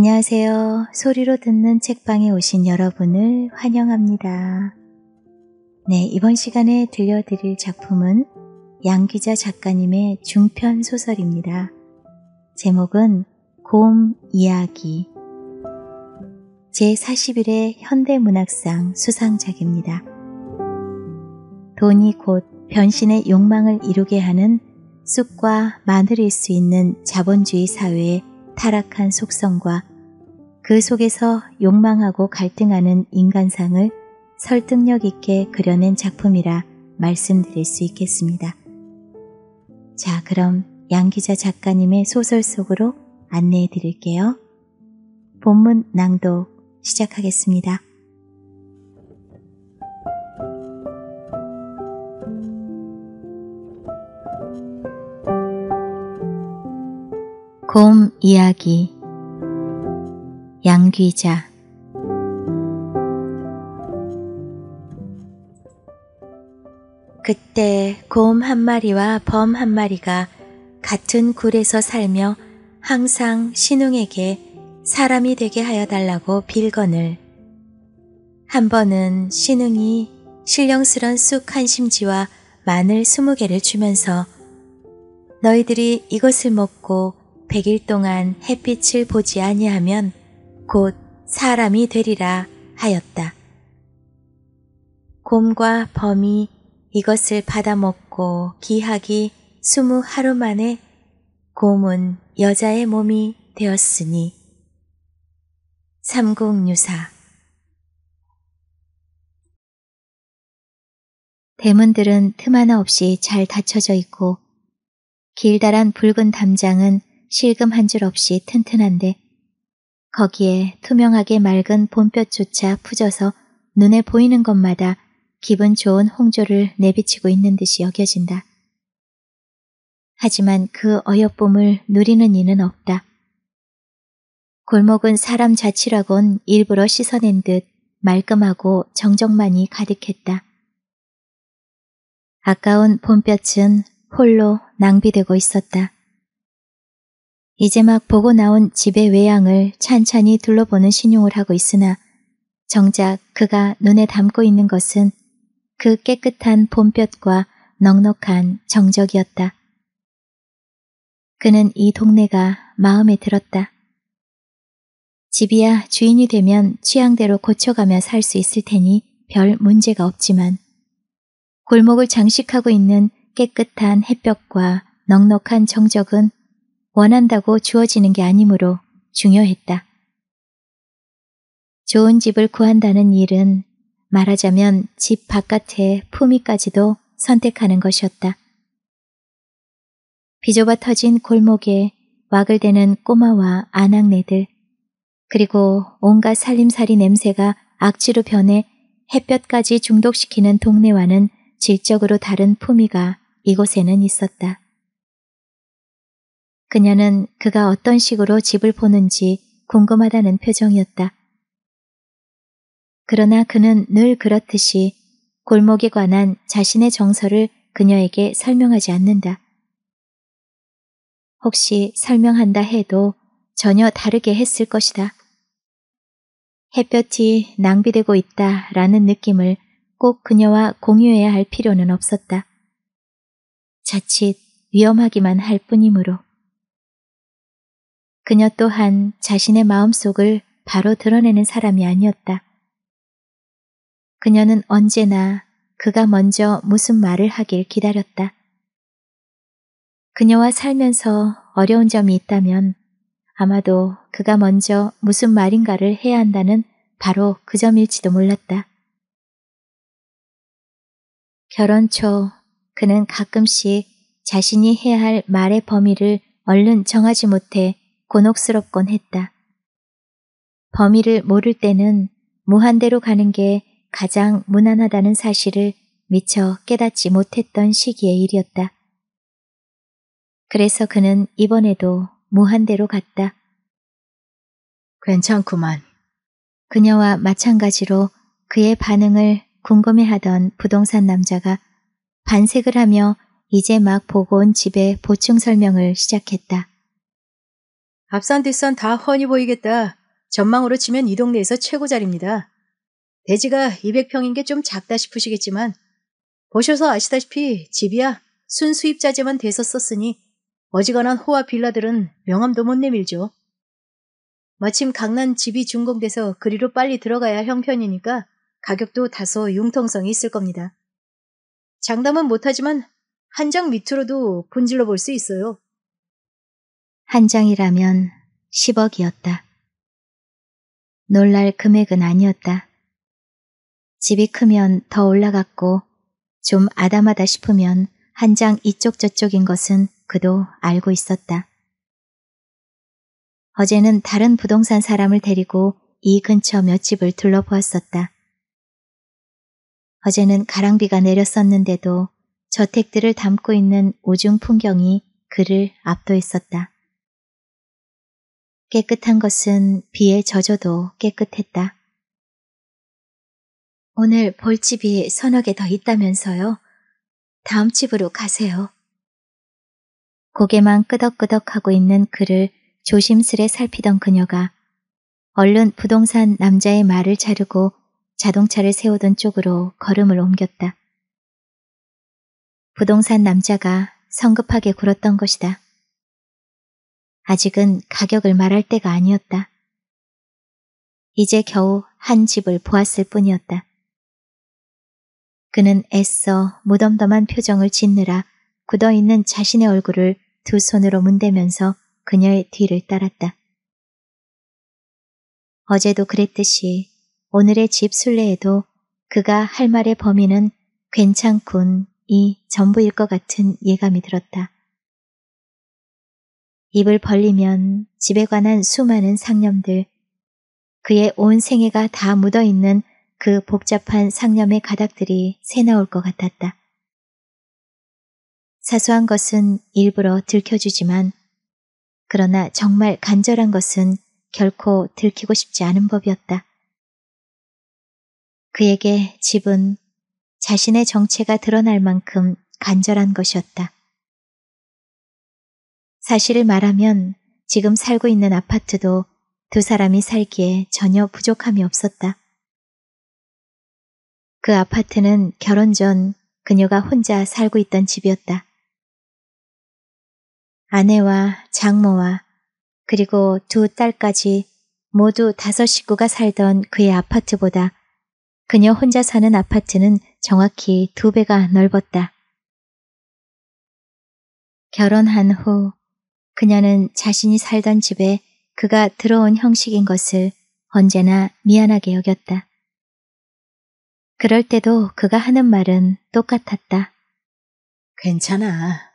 안녕하세요. 소리로 듣는 책방에 오신 여러분을 환영합니다. 네, 이번 시간에 들려드릴 작품은 양귀자 작가님의 중편 소설입니다. 제목은 곰 이야기. 제41회 현대문학상 수상작입니다. 돈이 곧 변신의 욕망을 이루게 하는 쑥과 마늘일 수 있는 자본주의 사회의 타락한 속성과 그 속에서 욕망하고 갈등하는 인간상을 설득력 있게 그려낸 작품이라 말씀드릴 수 있겠습니다. 자, 그럼 양귀자 작가님의 소설 속으로 안내해 드릴게요. 본문 낭독 시작하겠습니다. 곰 이야기. 양귀자. 그때 곰 한 마리와 범 한 마리가 같은 굴에서 살며 항상 신웅에게 사람이 되게 하여 달라고 빌거늘. 한 번은 신웅이 신령스런 쑥 한 심지와 마늘 20개를 주면서 너희들이 이것을 먹고 100일 동안 햇빛을 보지 아니하면 곧 사람이 되리라 하였다. 곰과 범이 이것을 받아먹고 기하기 20하루 만에 곰은 여자의 몸이 되었으니. 삼국유사. 대문들은 틈 하나 없이 잘 닫혀져 있고 길다란 붉은 담장은 실금 한 줄 없이 튼튼한데 거기에 투명하게 맑은 봄볕조차 푸져서 눈에 보이는 것마다 기분 좋은 홍조를 내비치고 있는 듯이 여겨진다. 하지만 그 어여쁨을 누리는 이는 없다. 골목은 사람 자취라곤 일부러 씻어낸 듯 말끔하고 정적만이 가득했다. 아까운 봄볕은 홀로 낭비되고 있었다. 이제 막 보고 나온 집의 외양을 찬찬히 둘러보는 신용을 하고 있으나 정작 그가 눈에 담고 있는 것은 그 깨끗한 봄볕과 넉넉한 정적이었다. 그는 이 동네가 마음에 들었다. 집이야 주인이 되면 취향대로 고쳐가며 살 수 있을 테니 별 문제가 없지만 골목을 장식하고 있는 깨끗한 햇볕과 넉넉한 정적은 원한다고 주어지는 게 아니므로 중요했다. 좋은 집을 구한다는 일은 말하자면 집 바깥의 품위까지도 선택하는 것이었다. 비좁아 터진 골목에 왁을 대는 꼬마와 아낙네들, 그리고 온갖 살림살이 냄새가 악취로 변해 햇볕까지 중독시키는 동네와는 질적으로 다른 품위가 이곳에는 있었다. 그녀는 그가 어떤 식으로 집을 보는지 궁금하다는 표정이었다. 그러나 그는 늘 그렇듯이 골목에 관한 자신의 정서를 그녀에게 설명하지 않는다. 혹시 설명한다 해도 전혀 다르게 했을 것이다. 햇볕이 낭비되고 있다라는 느낌을 꼭 그녀와 공유해야 할 필요는 없었다. 자칫 위험하기만 할 뿐이므로. 그녀 또한 자신의 마음속을 바로 드러내는 사람이 아니었다. 그녀는 언제나 그가 먼저 무슨 말을 하길 기다렸다. 그녀와 살면서 어려운 점이 있다면 아마도 그가 먼저 무슨 말인가를 해야 한다는 바로 그 점일지도 몰랐다. 결혼 초 그는 가끔씩 자신이 해야 할 말의 범위를 얼른 정하지 못해 곤혹스럽곤 했다. 범위를 모를 때는 무한대로 가는 게 가장 무난하다는 사실을 미처 깨닫지 못했던 시기의 일이었다. 그래서 그는 이번에도 무한대로 갔다. 괜찮구만. 그녀와 마찬가지로 그의 반응을 궁금해하던 부동산 남자가 반색을 하며 이제 막 보고 온 집의 보충 설명을 시작했다. 앞산 뒷산 다 훤히 보이겠다. 전망으로 치면 이 동네에서 최고 자리입니다. 대지가 200평인 게 좀 작다 싶으시겠지만 보셔서 아시다시피 집이야 순수입자재만 돼서 썼으니 어지간한 호화 빌라들은 명함도 못 내밀죠. 마침 강남 집이 준공돼서 그리로 빨리 들어가야 형편이니까 가격도 다소 융통성이 있을 겁니다. 장담은 못하지만 한 장 밑으로도 분질러 볼 수 있어요. 한 장이라면 10억이었다. 놀랄 금액은 아니었다. 집이 크면 더 올라갔고 좀 아담하다 싶으면 한 장 이쪽 저쪽인 것은 그도 알고 있었다. 어제는 다른 부동산 사람을 데리고 이 근처 몇 집을 둘러보았었다. 어제는 가랑비가 내렸었는데도 저택들을 담고 있는 우중 풍경이 그를 압도했었다. 깨끗한 것은 비에 젖어도 깨끗했다. 오늘 볼 집이 서너 개 더 있다면서요? 다음 집으로 가세요. 고개만 끄덕끄덕하고 있는 그를 조심스레 살피던 그녀가 얼른 부동산 남자의 말을 자르고 자동차를 세우던 쪽으로 걸음을 옮겼다. 부동산 남자가 성급하게 굴었던 것이다. 아직은 가격을 말할 때가 아니었다. 이제 겨우 한 집을 보았을 뿐이었다. 그는 애써 무덤덤한 표정을 짓느라 굳어있는 자신의 얼굴을 두 손으로 문대면서 그녀의 뒤를 따랐다. 어제도 그랬듯이 오늘의 집 순례에도 그가 할 말의 범위는 괜찮군이 전부일 것 같은 예감이 들었다. 입을 벌리면 집에 관한 수많은 상념들, 그의 온 생애가 다 묻어있는 그 복잡한 상념의 가닥들이 새나올 것 같았다. 사소한 것은 일부러 들켜주지만 그러나 정말 간절한 것은 결코 들키고 싶지 않은 법이었다. 그에게 집은 자신의 정체가 드러날 만큼 간절한 것이었다. 사실을 말하면 지금 살고 있는 아파트도 두 사람이 살기에 전혀 부족함이 없었다. 그 아파트는 결혼 전 그녀가 혼자 살고 있던 집이었다. 아내와 장모와 그리고 두 딸까지 모두 5 식구가 살던 그의 아파트보다 그녀 혼자 사는 아파트는 정확히 2배가 넓었다. 결혼한 후 그녀는 자신이 살던 집에 그가 들어온 형식인 것을 언제나 미안하게 여겼다. 그럴 때도 그가 하는 말은 똑같았다. 괜찮아.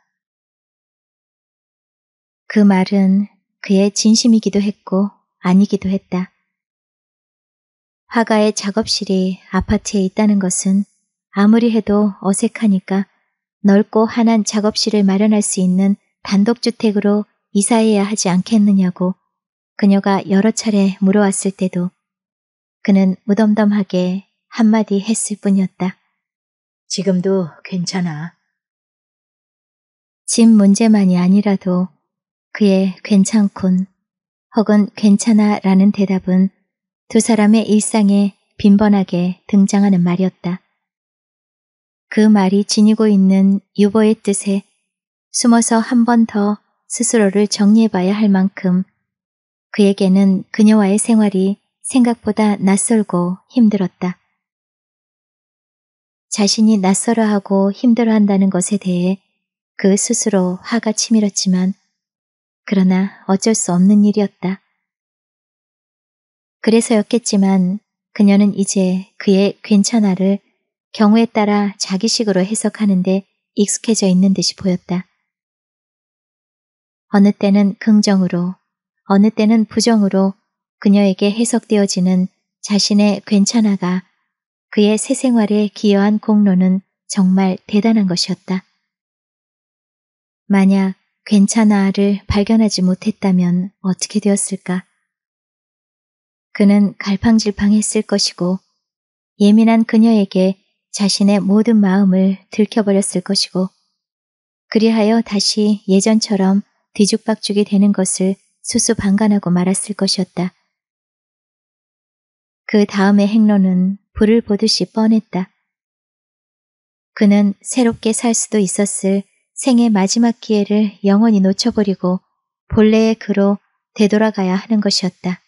그 말은 그의 진심이기도 했고 아니기도 했다. 화가의 작업실이 아파트에 있다는 것은 아무리 해도 어색하니까 넓고 환한 작업실을 마련할 수 있는 단독주택으로 이사해야 하지 않겠느냐고 그녀가 여러 차례 물어왔을 때도 그는 무덤덤하게 한마디 했을 뿐이었다. 지금도 괜찮아. 집 문제만이 아니라도 그의 괜찮군 혹은 괜찮아 라는 대답은 두 사람의 일상에 빈번하게 등장하는 말이었다. 그 말이 지니고 있는 유보의 뜻에 숨어서 한 번 더 스스로를 정리해봐야 할 만큼 그에게는 그녀와의 생활이 생각보다 낯설고 힘들었다. 자신이 낯설어하고 힘들어한다는 것에 대해 그 스스로 화가 치밀었지만 그러나 어쩔 수 없는 일이었다. 그래서였겠지만 그녀는 이제 그의 괜찮아를 경우에 따라 자기식으로 해석하는데 익숙해져 있는 듯이 보였다. 어느 때는 긍정으로, 어느 때는 부정으로 그녀에게 해석되어지는 자신의 괜찮아가 그의 새 생활에 기여한 공로는 정말 대단한 것이었다. 만약 괜찮아를 발견하지 못했다면 어떻게 되었을까? 그는 갈팡질팡했을 것이고 예민한 그녀에게 자신의 모든 마음을 들켜버렸을 것이고 그리하여 다시 예전처럼 뒤죽박죽이 되는 것을 수수방관하고 말았을 것이었다. 그 다음의 행로는 불을 보듯이 뻔했다. 그는 새롭게 살 수도 있었을 생의 마지막 기회를 영원히 놓쳐버리고 본래의 그로 되돌아가야 하는 것이었다.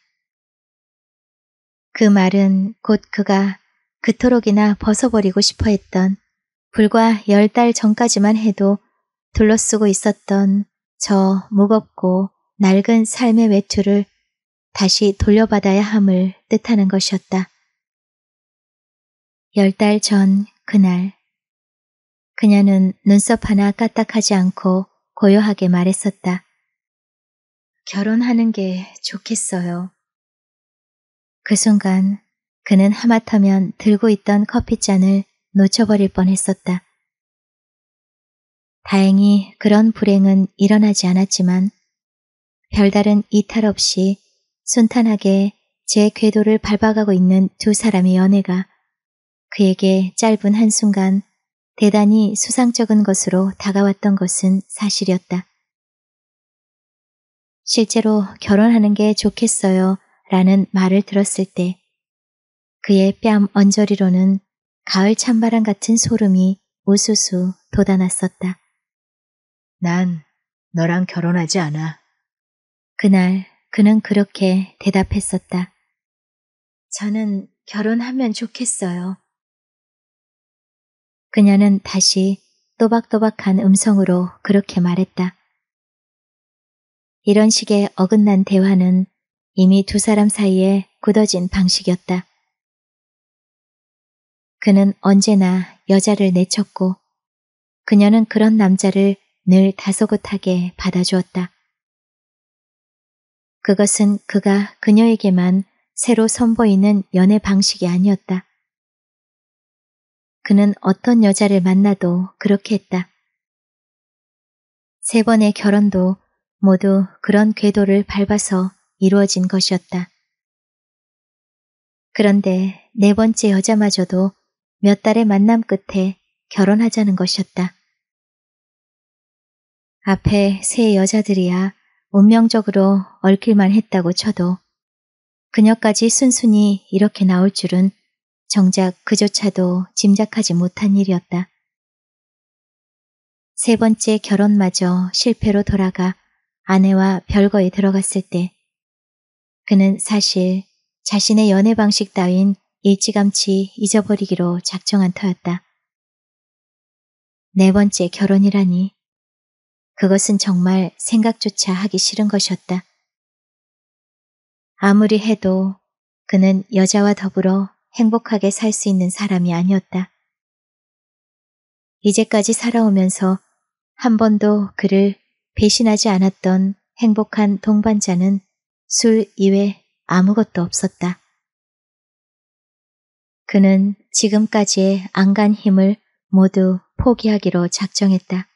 그 말은 곧 그가 그토록이나 벗어버리고 싶어 했던 불과 10달 전까지만 해도 둘러쓰고 있었던 저 무겁고 낡은 삶의 외투를 다시 돌려받아야 함을 뜻하는 것이었다. 10달 전 그날 그녀는 눈썹 하나 까딱하지 않고 고요하게 말했었다. 결혼하는 게 좋겠어요. 그 순간 그는 하마터면 들고 있던 커피잔을 놓쳐버릴 뻔했었다. 다행히 그런 불행은 일어나지 않았지만 별다른 이탈 없이 순탄하게 제 궤도를 밟아가고 있는 두 사람의 연애가 그에게 짧은 한순간 대단히 수상쩍은 것으로 다가왔던 것은 사실이었다. 실제로 결혼하는 게 좋겠어요 라는 말을 들었을 때 그의 뺨 언저리로는 가을 찬바람 같은 소름이 우수수 돋아났었다. 난 너랑 결혼하지 않아. 그날 그는 그렇게 대답했었다. 저는 결혼하면 좋겠어요. 그녀는 다시 또박또박한 음성으로 그렇게 말했다. 이런 식의 어긋난 대화는 이미 두 사람 사이에 굳어진 방식이었다. 그는 언제나 여자를 내쳤고 그녀는 그런 남자를 늘 다소곳하게 받아주었다. 그것은 그가 그녀에게만 새로 선보이는 연애 방식이 아니었다. 그는 어떤 여자를 만나도 그렇게 했다. 3번의 결혼도 모두 그런 궤도를 밟아서 이루어진 것이었다. 그런데 4번째 여자마저도 몇 달의 만남 끝에 결혼하자는 것이었다. 앞에 3 여자들이야 운명적으로 얽힐만 했다고 쳐도 그녀까지 순순히 이렇게 나올 줄은 정작 그조차도 짐작하지 못한 일이었다. 3번째 결혼마저 실패로 돌아가 아내와 별거에 들어갔을 때 그는 사실 자신의 연애 방식 따윈 일찌감치 잊어버리기로 작정한 터였다. 4번째 결혼이라니 그것은 정말 생각조차 하기 싫은 것이었다. 아무리 해도 그는 여자와 더불어 행복하게 살 수 있는 사람이 아니었다. 이제까지 살아오면서 한 번도 그를 배신하지 않았던 행복한 동반자는 술 이외 아무것도 없었다. 그는 지금까지의 안간 힘을 모두 포기하기로 작정했다.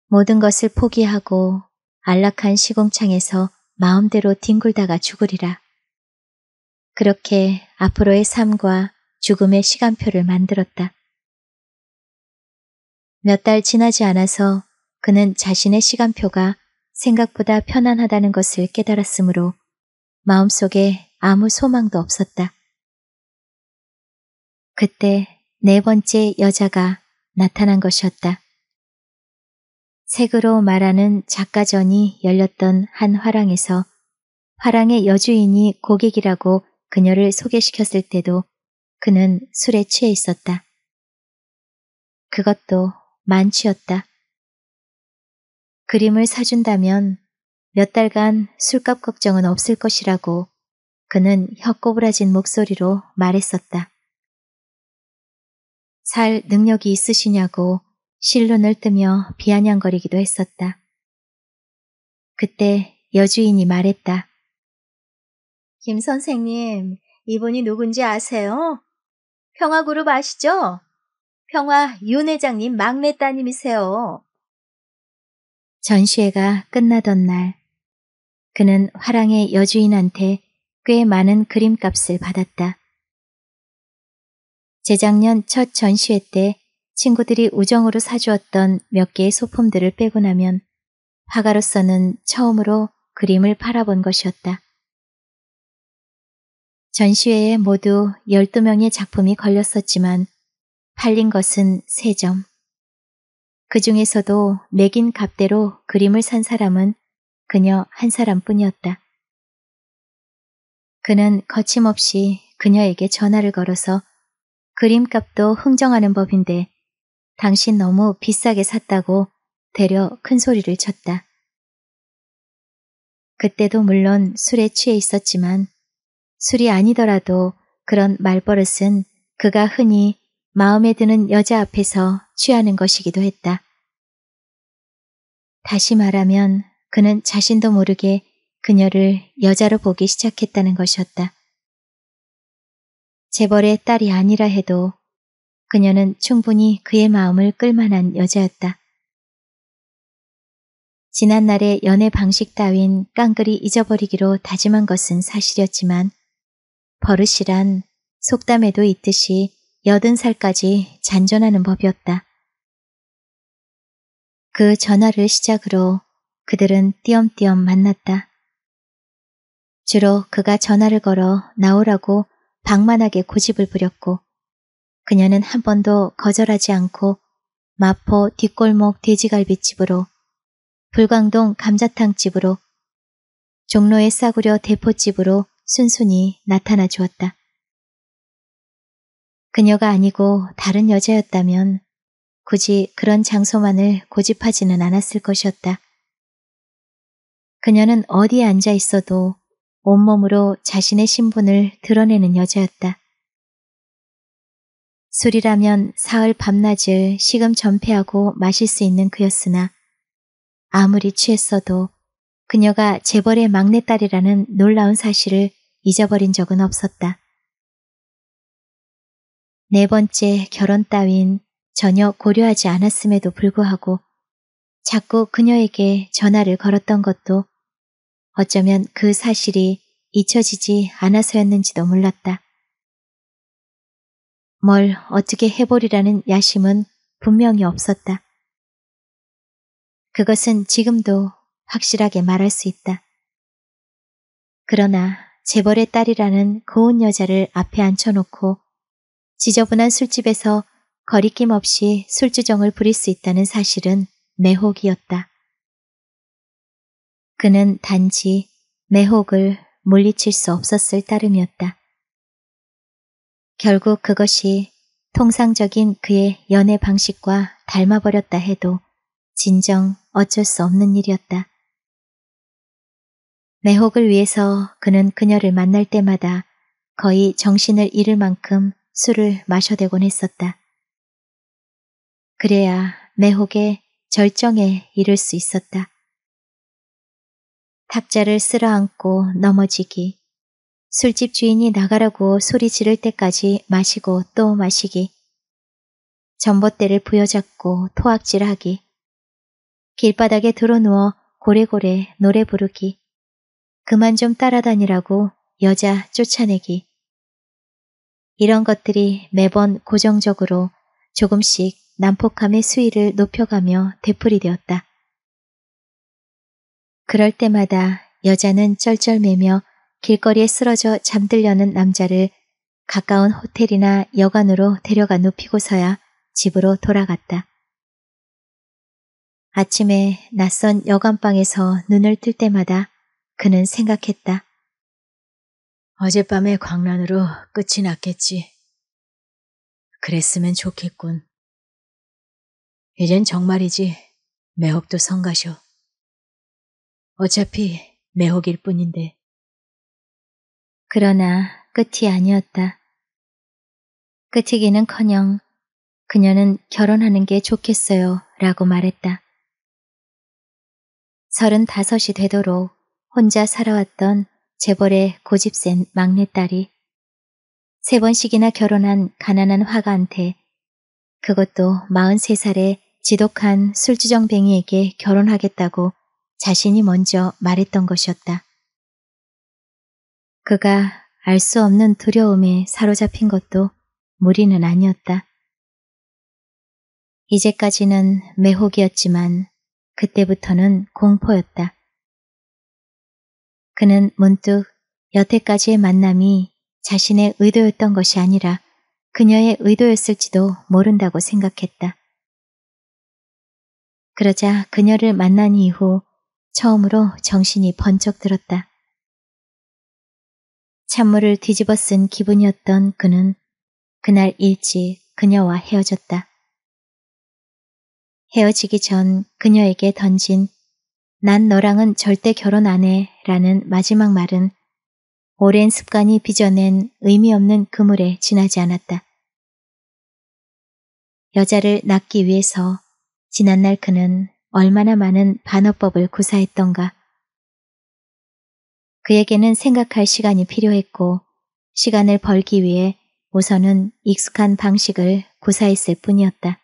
모든 것을 포기하고 안락한 시궁창에서 마음대로 뒹굴다가 죽으리라. 그렇게 앞으로의 삶과 죽음의 시간표를 만들었다. 몇 달 지나지 않아서 그는 자신의 시간표가 생각보다 편안하다는 것을 깨달았으므로 마음속에 아무 소망도 없었다. 그때 4번째 여자가 나타난 것이었다. 색으로 말하는 작가전이 열렸던 한 화랑에서 화랑의 여주인이 고객이라고 그녀를 소개시켰을 때도 그는 술에 취해 있었다. 그것도 만취였다. 그림을 사준다면 몇 달간 술값 걱정은 없을 것이라고 그는 혀꼬부라진 목소리로 말했었다. 살 능력이 있으시냐고 실눈을 뜨며 비아냥거리기도 했었다. 그때 여주인이 말했다. 김 선생님, 이분이 누군지 아세요? 평화그룹 아시죠? 평화 윤 회장님 막내 따님이세요. 전시회가 끝나던 날, 그는 화랑의 여주인한테 꽤 많은 그림값을 받았다. 재작년 첫 전시회 때 친구들이 우정으로 사주었던 몇 개의 소품들을 빼고 나면 화가로서는 처음으로 그림을 팔아본 것이었다. 전시회에 모두 12명의 작품이 걸렸었지만 팔린 것은 3점. 그 중에서도 매긴 값대로 그림을 산 사람은 그녀 한 사람뿐이었다. 그는 거침없이 그녀에게 전화를 걸어서 그림값도 흥정하는 법인데 당신 너무 비싸게 샀다고 되려 큰 소리를 쳤다. 그때도 물론 술에 취해 있었지만 술이 아니더라도 그런 말버릇은 그가 흔히 마음에 드는 여자 앞에서 취하는 것이기도 했다. 다시 말하면 그는 자신도 모르게 그녀를 여자로 보기 시작했다는 것이었다. 재벌의 딸이 아니라 해도 그녀는 충분히 그의 마음을 끌만한 여자였다. 지난날의 연애 방식 따윈 깡그리 잊어버리기로 다짐한 것은 사실이었지만 버릇이란 속담에도 있듯이 80살까지 잔존하는 법이었다. 그 전화를 시작으로 그들은 띄엄띄엄 만났다. 주로 그가 전화를 걸어 나오라고 방만하게 고집을 부렸고 그녀는 한 번도 거절하지 않고 마포 뒷골목 돼지갈비집으로 불광동 감자탕집으로 종로의 싸구려 대포집으로 순순히 나타나 주었다. 그녀가 아니고 다른 여자였다면 굳이 그런 장소만을 고집하지는 않았을 것이었다. 그녀는 어디에 앉아 있어도 온몸으로 자신의 신분을 드러내는 여자였다. 술이라면 사흘 밤낮을 시금전폐하고 마실 수 있는 그였으나 아무리 취했어도 그녀가 재벌의 막내딸이라는 놀라운 사실을 잊어버린 적은 없었다. 4번째 결혼 따윈 전혀 고려하지 않았음에도 불구하고 자꾸 그녀에게 전화를 걸었던 것도 어쩌면 그 사실이 잊혀지지 않아서였는지도 몰랐다. 뭘 어떻게 해보리라는 야심은 분명히 없었다. 그것은 지금도 확실하게 말할 수 있다. 그러나 재벌의 딸이라는 고운 여자를 앞에 앉혀놓고 지저분한 술집에서 거리낌 없이 술주정을 부릴 수 있다는 사실은 매혹이었다. 그는 단지 매혹을 물리칠 수 없었을 따름이었다. 결국 그것이 통상적인 그의 연애 방식과 닮아버렸다 해도 진정 어쩔 수 없는 일이었다. 매혹을 위해서 그는 그녀를 만날 때마다 거의 정신을 잃을 만큼 술을 마셔대곤 했었다. 그래야 매혹의 절정에 이를 수 있었다. 탁자를 쓸어안고 넘어지기, 술집 주인이 나가라고 소리 지를 때까지 마시고 또 마시기, 전봇대를 부여잡고 토악질하기, 길바닥에 드러누워 고래고래 노래 부르기, 그만 좀 따라다니라고 여자 쫓아내기. 이런 것들이 매번 고정적으로 조금씩 난폭함의 수위를 높여가며 되풀이되었다. 그럴 때마다 여자는 쩔쩔매며 길거리에 쓰러져 잠들려는 남자를 가까운 호텔이나 여관으로 데려가 눕히고서야 집으로 돌아갔다. 아침에 낯선 여관방에서 눈을 뜰 때마다 그는 생각했다. 어젯밤의 광란으로 끝이 났겠지. 그랬으면 좋겠군. 이젠 정말이지 매혹도 성가셔. 어차피 매혹일 뿐인데. 그러나 끝이 아니었다. 끝이기는커녕 그녀는 결혼하는 게 좋겠어요 라고 말했다. 35이 되도록 혼자 살아왔던 재벌의 고집센 막내딸이 3번씩이나 결혼한 가난한 화가한테, 그것도 43살의 지독한 술주정뱅이에게 결혼하겠다고 자신이 먼저 말했던 것이었다. 그가 알 수 없는 두려움에 사로잡힌 것도 무리는 아니었다. 이제까지는 매혹이었지만 그때부터는 공포였다. 그는 문득 여태까지의 만남이 자신의 의도였던 것이 아니라 그녀의 의도였을지도 모른다고 생각했다. 그러자 그녀를 만난 이후 처음으로 정신이 번쩍 들었다. 찬물을 뒤집어 쓴 기분이었던 그는 그날 일찍 그녀와 헤어졌다. 헤어지기 전 그녀에게 던진 난 너랑은 절대 결혼 안 해 라는 마지막 말은 오랜 습관이 빚어낸 의미 없는 그물에 지나지 않았다. 여자를 낳기 위해서 지난날 그는 얼마나 많은 반어법을 구사했던가. 그에게는 생각할 시간이 필요했고 시간을 벌기 위해 우선은 익숙한 방식을 구사했을 뿐이었다.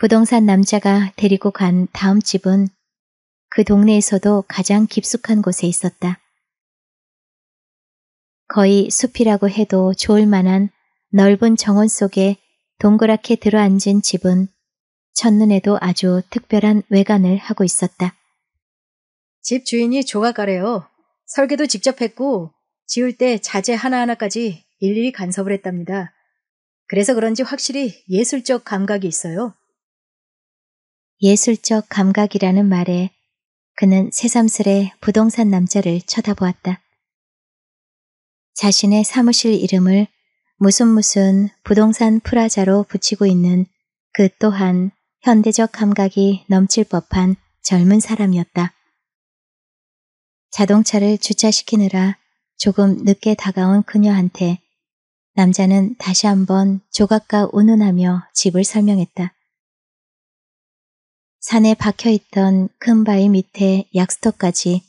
부동산 남자가 데리고 간 다음 집은 그 동네에서도 가장 깊숙한 곳에 있었다. 거의 숲이라고 해도 좋을 만한 넓은 정원 속에 동그랗게 들어앉은 집은 첫눈에도 아주 특별한 외관을 하고 있었다. 집 주인이 조각가래요. 설계도 직접 했고 지을 때 자재 하나하나까지 일일이 간섭을 했답니다. 그래서 그런지 확실히 예술적 감각이 있어요. 예술적 감각이라는 말에 그는 새삼스레 부동산 남자를 쳐다보았다. 자신의 사무실 이름을 무슨 부동산 프라자로 붙이고 있는 그 또한 현대적 감각이 넘칠 법한 젊은 사람이었다. 자동차를 주차시키느라 조금 늦게 다가온 그녀한테 남자는 다시 한번 조각가 운운하며 집을 설명했다. 산에 박혀있던 큰 바위 밑에 약수터까지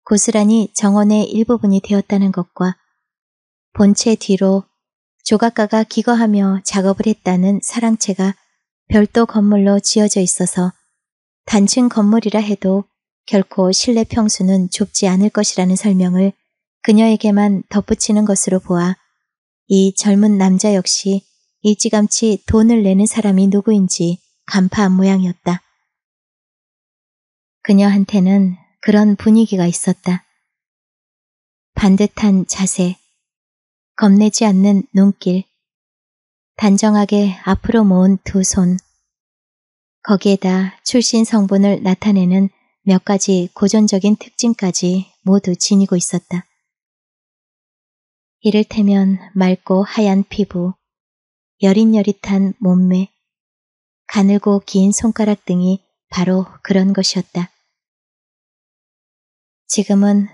고스란히 정원의 일부분이 되었다는 것과 본체 뒤로 조각가가 기거하며 작업을 했다는 사랑채가 별도 건물로 지어져 있어서 단층 건물이라 해도 결코 실내 평수는 좁지 않을 것이라는 설명을 그녀에게만 덧붙이는 것으로 보아 이 젊은 남자 역시 일찌감치 돈을 내는 사람이 누구인지 간파한 모양이었다. 그녀한테는 그런 분위기가 있었다. 반듯한 자세, 겁내지 않는 눈길, 단정하게 앞으로 모은 두 손, 거기에다 출신 성분을 나타내는 몇 가지 고전적인 특징까지 모두 지니고 있었다. 이를테면 맑고 하얀 피부, 여릿여릿한 몸매, 가늘고 긴 손가락 등이 바로 그런 것이었다. 지금은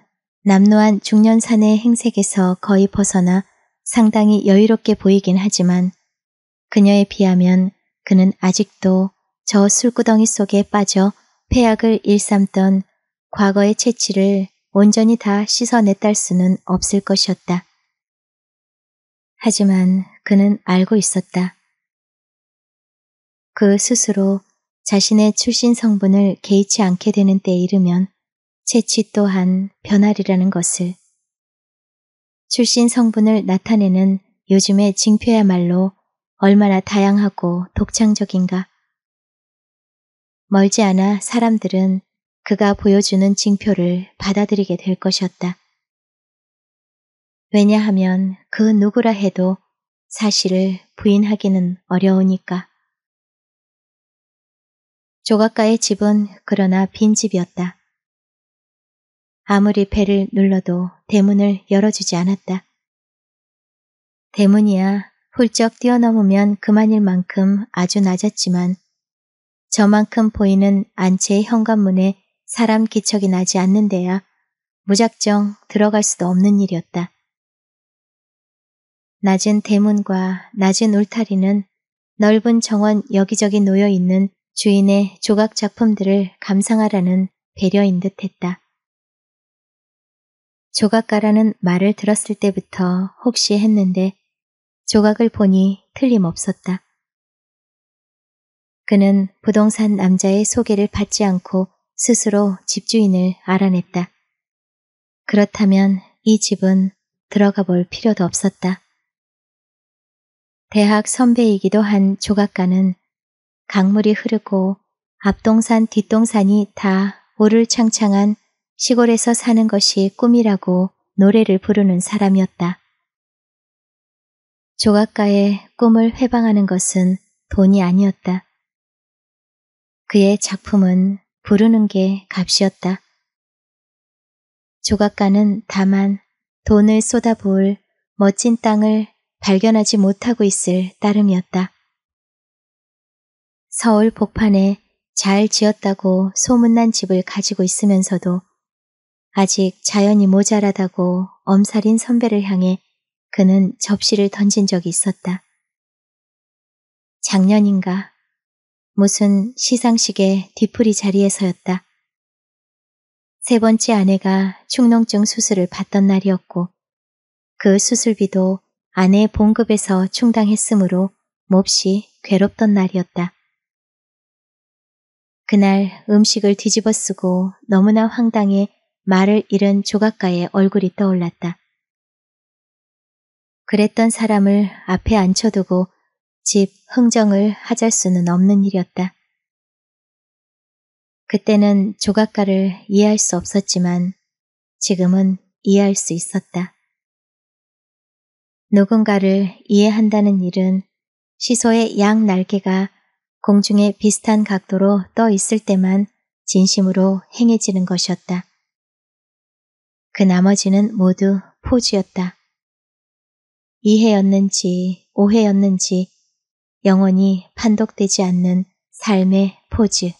남루한 중년산의 행색에서 거의 벗어나 상당히 여유롭게 보이긴 하지만 그녀에 비하면 그는 아직도 저 술구덩이 속에 빠져 폐악을 일삼던 과거의 채취를 온전히 다 씻어냈달 수는 없을 것이었다. 하지만 그는 알고 있었다. 그 스스로 자신의 출신 성분을 개의치 않게 되는 때에 이르면 채취 또한 변하리라는 것을. 출신 성분을 나타내는 요즘의 징표야말로 얼마나 다양하고 독창적인가. 멀지 않아 사람들은 그가 보여주는 징표를 받아들이게 될 것이었다. 왜냐하면 그 누구라 해도 사실을 부인하기는 어려우니까. 조각가의 집은 그러나 빈집이었다. 아무리 배를 눌러도 대문을 열어주지 않았다. 대문이야 훌쩍 뛰어넘으면 그만일 만큼 아주 낮았지만 저만큼 보이는 안채의 현관문에 사람 기척이 나지 않는 데야 무작정 들어갈 수도 없는 일이었다. 낮은 대문과 낮은 울타리는 넓은 정원 여기저기 놓여있는 주인의 조각 작품들을 감상하라는 배려인 듯했다. 조각가라는 말을 들었을 때부터 혹시 했는데 조각을 보니 틀림없었다. 그는 부동산 남자의 소개를 받지 않고 스스로 집주인을 알아냈다. 그렇다면 이 집은 들어가 볼 필요도 없었다. 대학 선배이기도 한 조각가는 강물이 흐르고 앞동산 뒷동산이 다 우르창창한 시골에서 사는 것이 꿈이라고 노래를 부르는 사람이었다. 조각가의 꿈을 회방하는 것은 돈이 아니었다. 그의 작품은 부르는 게 값이었다. 조각가는 다만 돈을 쏟아부을 멋진 땅을 발견하지 못하고 있을 따름이었다. 서울 복판에 잘 지었다고 소문난 집을 가지고 있으면서도 아직 자연이 모자라다고 엄살인 선배를 향해 그는 접시를 던진 적이 있었다. 작년인가 무슨 시상식의 뒤풀이 자리에서였다. 세 번째 아내가 축농증 수술을 받던 날이었고 그 수술비도 아내의 봉급에서 충당했으므로 몹시 괴롭던 날이었다. 그날 음식을 뒤집어 쓰고 너무나 황당해 말을 잃은 조각가의 얼굴이 떠올랐다. 그랬던 사람을 앞에 앉혀두고 집 흥정을 하잘 수는 없는 일이었다. 그때는 조각가를 이해할 수 없었지만 지금은 이해할 수 있었다. 누군가를 이해한다는 일은 시소의 양 날개가 공중에 비슷한 각도로 떠 있을 때만 진심으로 행해지는 것이었다. 그 나머지는 모두 포즈였다. 이해였는지 오해였는지 영원히 판독되지 않는 삶의 포즈.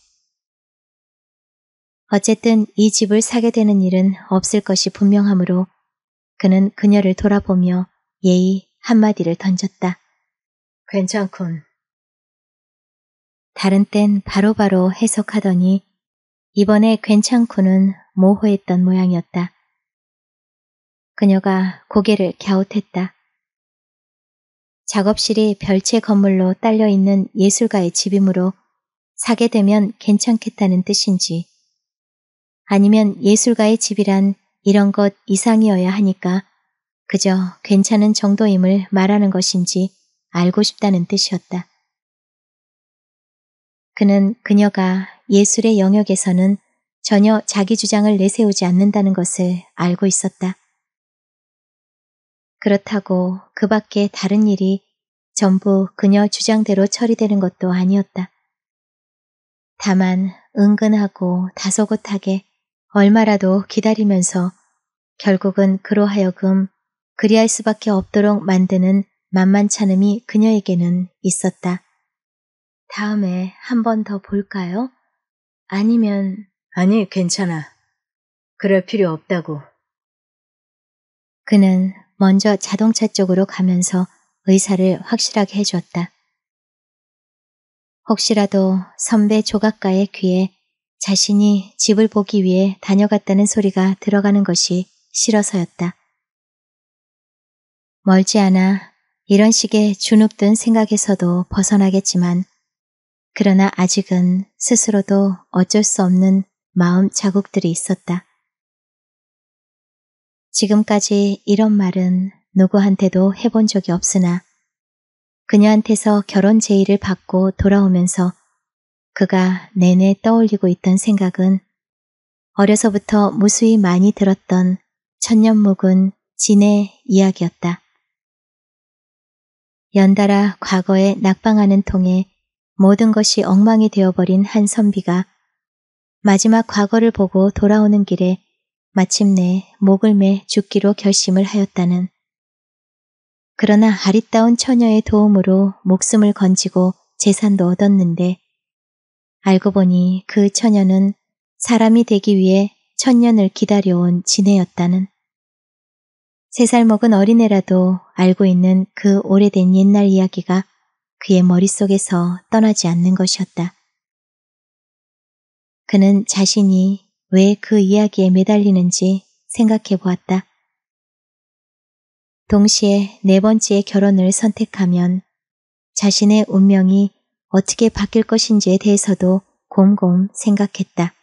어쨌든 이 집을 사게 되는 일은 없을 것이 분명하므로 그는 그녀를 돌아보며 예의 한마디를 던졌다. 괜찮군. 다른 땐 바로바로 해석하더니 이번에 괜찮고는 모호했던 모양이었다. 그녀가 고개를 갸웃했다. 작업실이 별채 건물로 딸려있는 예술가의 집이므로 사게 되면 괜찮겠다는 뜻인지 아니면 예술가의 집이란 이런 것 이상이어야 하니까 그저 괜찮은 정도임을 말하는 것인지 알고 싶다는 뜻이었다. 그는 그녀가 예술의 영역에서는 전혀 자기 주장을 내세우지 않는다는 것을 알고 있었다. 그렇다고 그 밖에 다른 일이 전부 그녀 주장대로 처리되는 것도 아니었다. 다만 은근하고 다소곳하게 얼마라도 기다리면서 결국은 그로 하여금 그리할 수밖에 없도록 만드는 만만찮음이 그녀에게는 있었다. 다음에 한 번 더 볼까요? 아니면... 아니, 괜찮아. 그럴 필요 없다고. 그는 먼저 자동차 쪽으로 가면서 의사를 확실하게 해주었다. 혹시라도 선배 조각가의 귀에 자신이 집을 보기 위해 다녀갔다는 소리가 들어가는 것이 싫어서였다. 멀지 않아 이런 식의 주눅든 생각에서도 벗어나겠지만 그러나 아직은 스스로도 어쩔 수 없는 마음 자국들이 있었다. 지금까지 이런 말은 누구한테도 해본 적이 없으나 그녀한테서 결혼 제의를 받고 돌아오면서 그가 내내 떠올리고 있던 생각은 어려서부터 무수히 많이 들었던 천년 묵은 진의 이야기였다. 연달아 과거에 낙방하는 통에 모든 것이 엉망이 되어버린 한 선비가 마지막 과거를 보고 돌아오는 길에 마침내 목을 매 죽기로 결심을 하였다는. 그러나 아리따운 처녀의 도움으로 목숨을 건지고 재산도 얻었는데 알고 보니 그 처녀는 사람이 되기 위해 천년을 기다려온 지네였다는. 3살 먹은 어린애라도 알고 있는 그 오래된 옛날 이야기가 그의 머릿속에서 떠나지 않는 것이었다. 그는 자신이 왜 그 이야기에 매달리는지 생각해 보았다. 동시에 4번째의 결혼을 선택하면 자신의 운명이 어떻게 바뀔 것인지에 대해서도 곰곰 생각했다.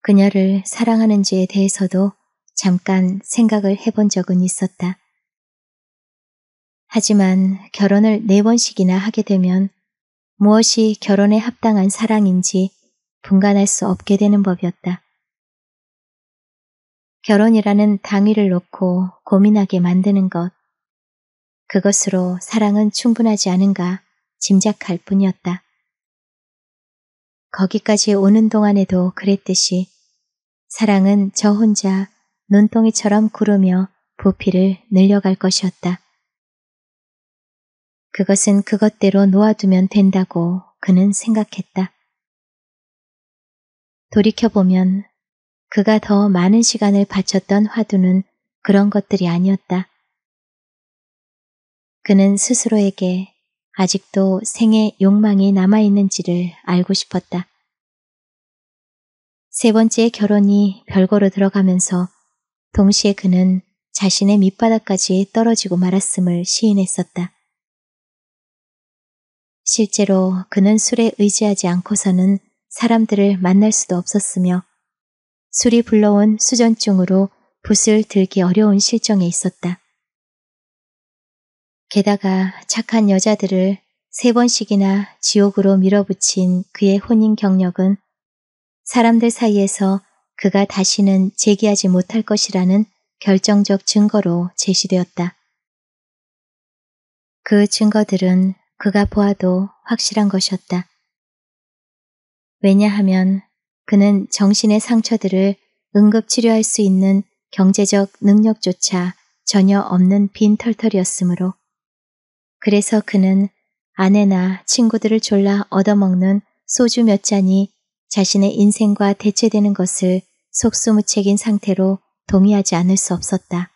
그녀를 사랑하는지에 대해서도 잠깐 생각을 해본 적은 있었다. 하지만 결혼을 4번씩이나 하게 되면 무엇이 결혼에 합당한 사랑인지 분간할 수 없게 되는 법이었다. 결혼이라는 당위를 놓고 고민하게 만드는 것, 그것으로 사랑은 충분하지 않은가 짐작할 뿐이었다. 거기까지 오는 동안에도 그랬듯이 사랑은 저 혼자 눈덩이처럼 구르며 부피를 늘려갈 것이었다. 그것은 그것대로 놓아두면 된다고 그는 생각했다. 돌이켜보면 그가 더 많은 시간을 바쳤던 화두는 그런 것들이 아니었다. 그는 스스로에게 아직도 생의 욕망이 남아있는지를 알고 싶었다. 세 번째 결혼이 별거로 들어가면서 동시에 그는 자신의 밑바닥까지 떨어지고 말았음을 시인했었다. 실제로 그는 술에 의지하지 않고서는 사람들을 만날 수도 없었으며 술이 불러온 수전증으로 붓을 들기 어려운 실정에 있었다. 게다가 착한 여자들을 3번씩이나 지옥으로 밀어붙인 그의 혼인 경력은 사람들 사이에서 그가 다시는 재기하지 못할 것이라는 결정적 증거로 제시되었다. 그 증거들은 그가 보아도 확실한 것이었다. 왜냐하면 그는 정신의 상처들을 응급치료할 수 있는 경제적 능력조차 전혀 없는 빈털털이었으므로 그래서 그는 아내나 친구들을 졸라 얻어먹는 소주 몇 잔이 자신의 인생과 대체되는 것을 속수무책인 상태로 동의하지 않을 수 없었다.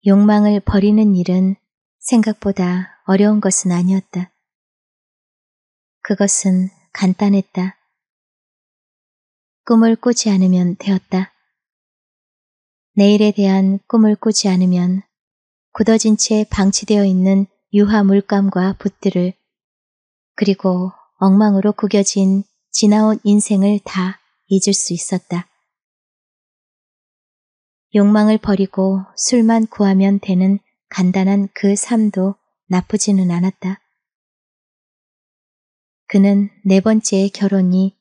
욕망을 버리는 일은 생각보다 어려운 것은 아니었다. 그것은 간단했다. 꿈을 꾸지 않으면 되었다. 내일에 대한 꿈을 꾸지 않으면 굳어진 채 방치되어 있는 유화 물감과 붓들을 그리고 엉망으로 구겨진 지나온 인생을 다 잊을 수 있었다. 욕망을 버리고 술만 구하면 되는 간단한 그 삶도 나쁘지는 않았다. 그는 4번째 결혼이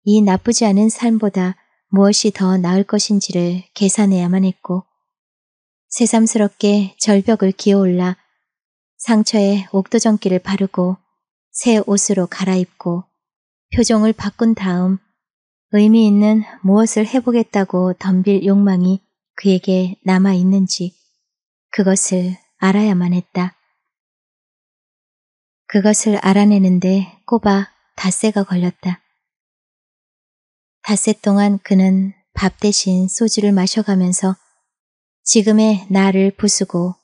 이 나쁘지 않은 삶보다 무엇이 더 나을 것인지를 계산해야만 했고 새삼스럽게 절벽을 기어올라 상처에 옥도전기를 바르고 새 옷으로 갈아입고 표정을 바꾼 다음 의미 있는 무엇을 해보겠다고 덤빌 욕망이 그에게 남아있는지 그것을 알아야만 했다. 그것을 알아내는데 꼬박 닷새가 걸렸다. 닷새 동안 그는 밥 대신 소주를 마셔가면서 지금의 나를 부수고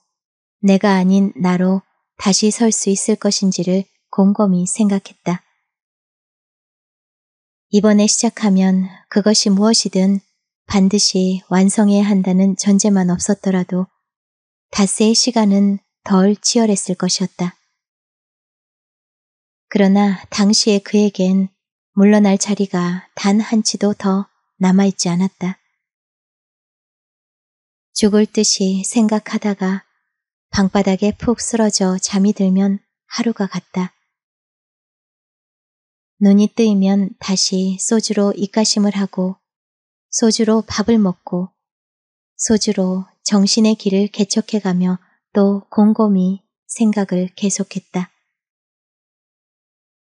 내가 아닌 나로 다시 설 수 있을 것인지를 곰곰이 생각했다. 이번에 시작하면 그것이 무엇이든 반드시 완성해야 한다는 전제만 없었더라도 닷새의 시간은 덜 치열했을 것이었다. 그러나 당시에 그에겐 물러날 자리가 단 한치도 더 남아있지 않았다. 죽을 듯이 생각하다가 방바닥에 푹 쓰러져 잠이 들면 하루가 갔다. 눈이 뜨이면 다시 소주로 입가심을 하고 소주로 밥을 먹고 소주로 정신의 길을 개척해가며 또 곰곰이 생각을 계속했다.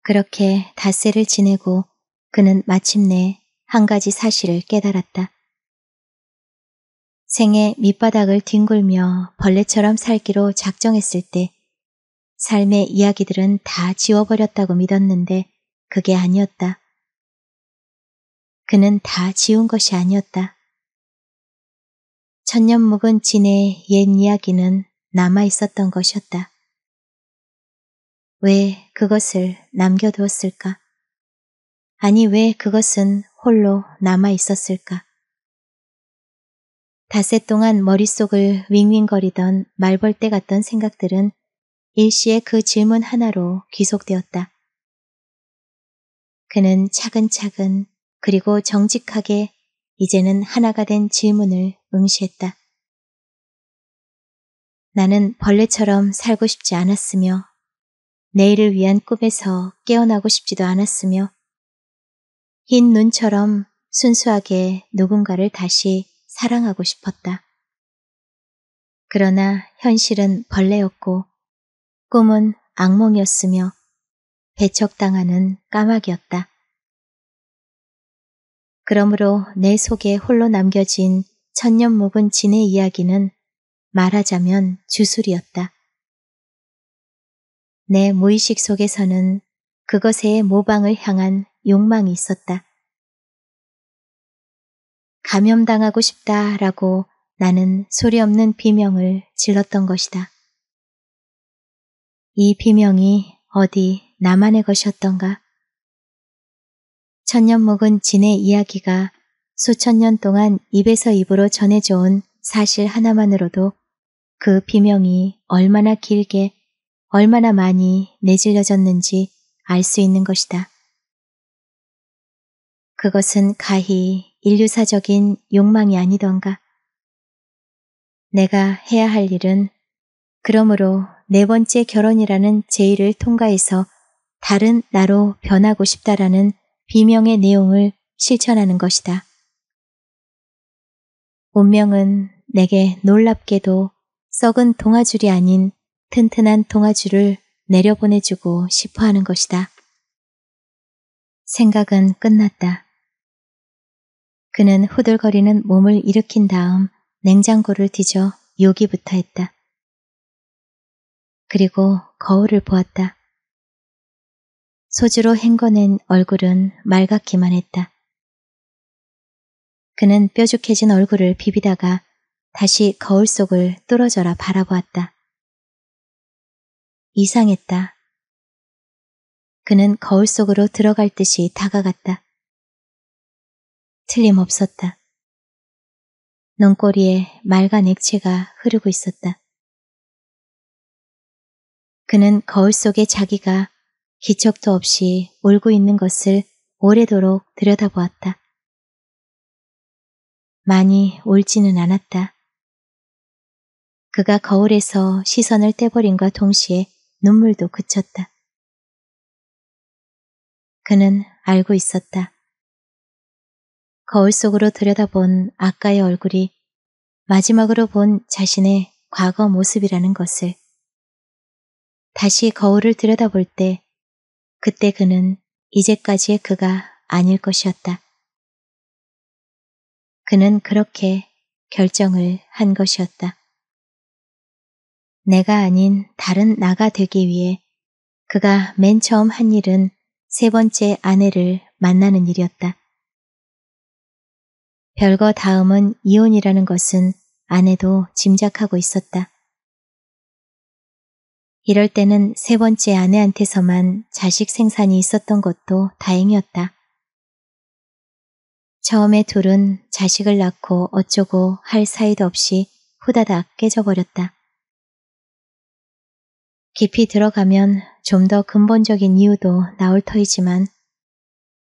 그렇게 닷새를 지내고 그는 마침내 한 가지 사실을 깨달았다. 생의 밑바닥을 뒹굴며 벌레처럼 살기로 작정했을 때 삶의 이야기들은 다 지워버렸다고 믿었는데 그게 아니었다. 그는 다 지운 것이 아니었다. 천년 묵은 진의 옛 이야기는 남아있었던 것이었다. 왜 그것을 남겨두었을까? 아니 왜 그것은 홀로 남아있었을까? 닷새 동안 머릿속을 윙윙거리던 말벌떼 같던 생각들은 일시에 그 질문 하나로 귀속되었다. 그는 차근차근 그리고 정직하게 이제는 하나가 된 질문을 응시했다. 나는 벌레처럼 살고 싶지 않았으며 내일을 위한 꿈에서 깨어나고 싶지도 않았으며 흰 눈처럼 순수하게 누군가를 다시 사랑하고 싶었다. 그러나 현실은 벌레였고 꿈은 악몽이었으며 배척당하는 까마귀였다. 그러므로 내 속에 홀로 남겨진 천년 묵은 진의 이야기는 말하자면 주술이었다. 내 무의식 속에서는 그것의 모방을 향한 욕망이 있었다. 감염당하고 싶다라고 나는 소리 없는 비명을 질렀던 것이다. 이 비명이 어디 나만의 것이었던가? 천년 묵은 진의 이야기가 수천 년 동안 입에서 입으로 전해져 온 사실 하나만으로도 그 비명이 얼마나 길게, 얼마나 많이 내질려졌는지 알 수 있는 것이다. 그것은 가히 인류사적인 욕망이 아니던가. 내가 해야 할 일은 그러므로 네 번째 결혼이라는 제의를 통과해서 다른 나로 변하고 싶다라는 비명의 내용을 실천하는 것이다. 운명은 내게 놀랍게도 썩은 동아줄이 아닌 튼튼한 동아줄을 내려보내주고 싶어 하는 것이다. 생각은 끝났다. 그는 후들거리는 몸을 일으킨 다음 냉장고를 뒤져 요기부터 했다. 그리고 거울을 보았다. 소주로 헹궈낸 얼굴은 맑았기만 했다. 그는 뾰족해진 얼굴을 비비다가 다시 거울 속을 뚫어져라 바라보았다. 이상했다. 그는 거울 속으로 들어갈 듯이 다가갔다. 틀림없었다. 눈꼬리에 맑은 액체가 흐르고 있었다. 그는 거울 속에 자기가 기척도 없이 울고 있는 것을 오래도록 들여다보았다. 많이 울지는 않았다. 그가 거울에서 시선을 떼버림과 동시에 눈물도 그쳤다. 그는 알고 있었다. 거울 속으로 들여다본 아까의 얼굴이 마지막으로 본 자신의 과거 모습이라는 것을. 다시 거울을 들여다볼 때 그때 그는 이제까지의 그가 아닐 것이었다. 그는 그렇게 결정을 한 것이었다. 내가 아닌 다른 나가 되기 위해 그가 맨 처음 한 일은 세 번째 아내를 만나는 일이었다. 별거 다음은 이혼이라는 것은 아내도 짐작하고 있었다. 이럴 때는 세 번째 아내한테서만 자식 생산이 있었던 것도 다행이었다. 처음에 둘은 자식을 낳고 어쩌고 할 사이도 없이 후다닥 깨져버렸다. 깊이 들어가면 좀 더 근본적인 이유도 나올 터이지만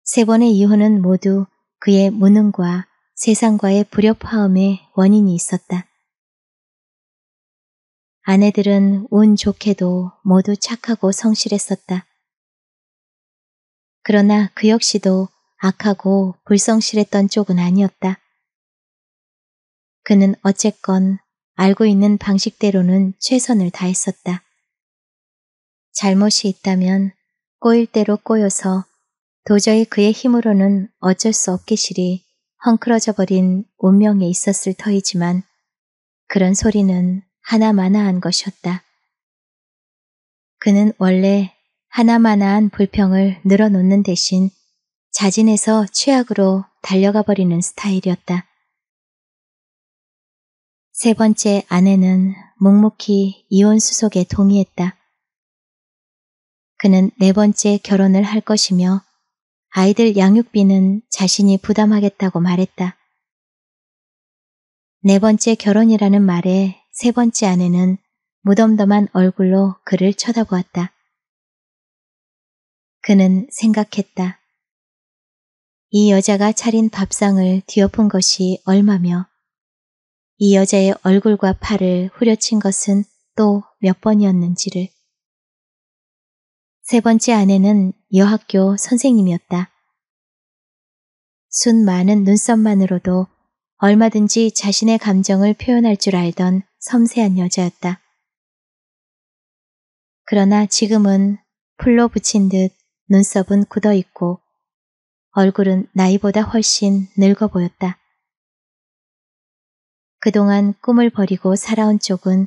세 번의 이혼은 모두 그의 무능과 세상과의 불협화음의 원인이 있었다. 아내들은 운 좋게도 모두 착하고 성실했었다. 그러나 그 역시도 악하고 불성실했던 쪽은 아니었다. 그는 어쨌건 알고 있는 방식대로는 최선을 다했었다. 잘못이 있다면 꼬일 대로 꼬여서 도저히 그의 힘으로는 어쩔 수 없기실이 헝클어져 버린 운명에 있었을 터이지만 그런 소리는 하나마나한 것이었다. 그는 원래 하나마나한 불평을 늘어놓는 대신 자진해서 최악으로 달려가 버리는 스타일이었다. 세 번째 아내는 묵묵히 이혼 수속에 동의했다. 그는 네 번째 결혼을 할 것이며 아이들 양육비는 자신이 부담하겠다고 말했다. 네 번째 결혼이라는 말에 세 번째 아내는 무덤덤한 얼굴로 그를 쳐다보았다. 그는 생각했다. 이 여자가 차린 밥상을 뒤엎은 것이 얼마며 이 여자의 얼굴과 팔을 후려친 것은 또 몇 번이었는지를. 세 번째 아내는 여학교 선생님이었다. 순 많은 눈썹만으로도 얼마든지 자신의 감정을 표현할 줄 알던 섬세한 여자였다. 그러나 지금은 풀로 붙인 듯 눈썹은 굳어있고 얼굴은 나이보다 훨씬 늙어 보였다. 그동안 꿈을 버리고 살아온 쪽은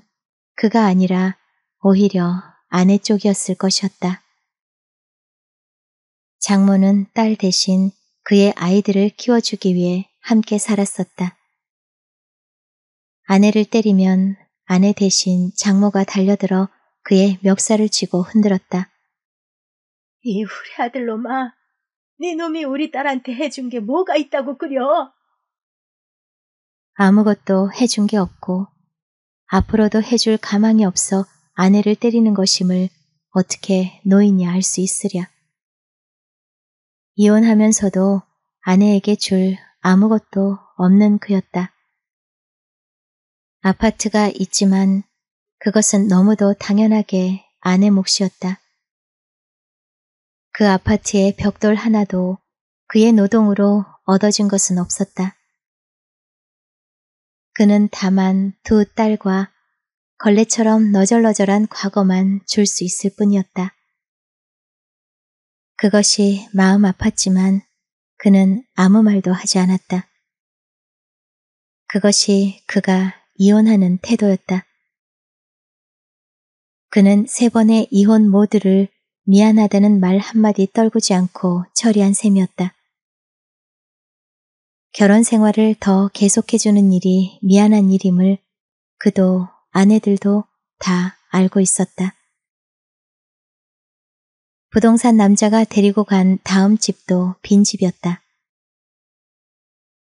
그가 아니라 오히려 아내 쪽이었을 것이었다. 장모는 딸 대신 그의 아이들을 키워주기 위해 함께 살았었다. 아내를 때리면 아내 대신 장모가 달려들어 그의 멱살을 쥐고 흔들었다. 이 우리 아들놈아, 네 놈이 우리 딸한테 해준 게 뭐가 있다고 그려? 아무것도 해준 게 없고 앞으로도 해줄 가망이 없어 아내를 때리는 것임을 어떻게 노인이 알 수 있으랴. 이혼하면서도 아내에게 줄 아무것도 없는 그였다. 아파트가 있지만 그것은 너무도 당연하게 아내 몫이었다. 그 아파트의 벽돌 하나도 그의 노동으로 얻어진 것은 없었다. 그는 다만 두 딸과 걸레처럼 너절너절한 과거만 줄 수 있을 뿐이었다. 그것이 마음 아팠지만 그는 아무 말도 하지 않았다. 그것이 그가 이혼하는 태도였다. 그는 세 번의 이혼 모두를 미안하다는 말 한마디 떨구지 않고 처리한 셈이었다. 결혼 생활을 더 계속해주는 일이 미안한 일임을 그도 아내들도 다 알고 있었다. 부동산 남자가 데리고 간 다음 집도 빈집이었다.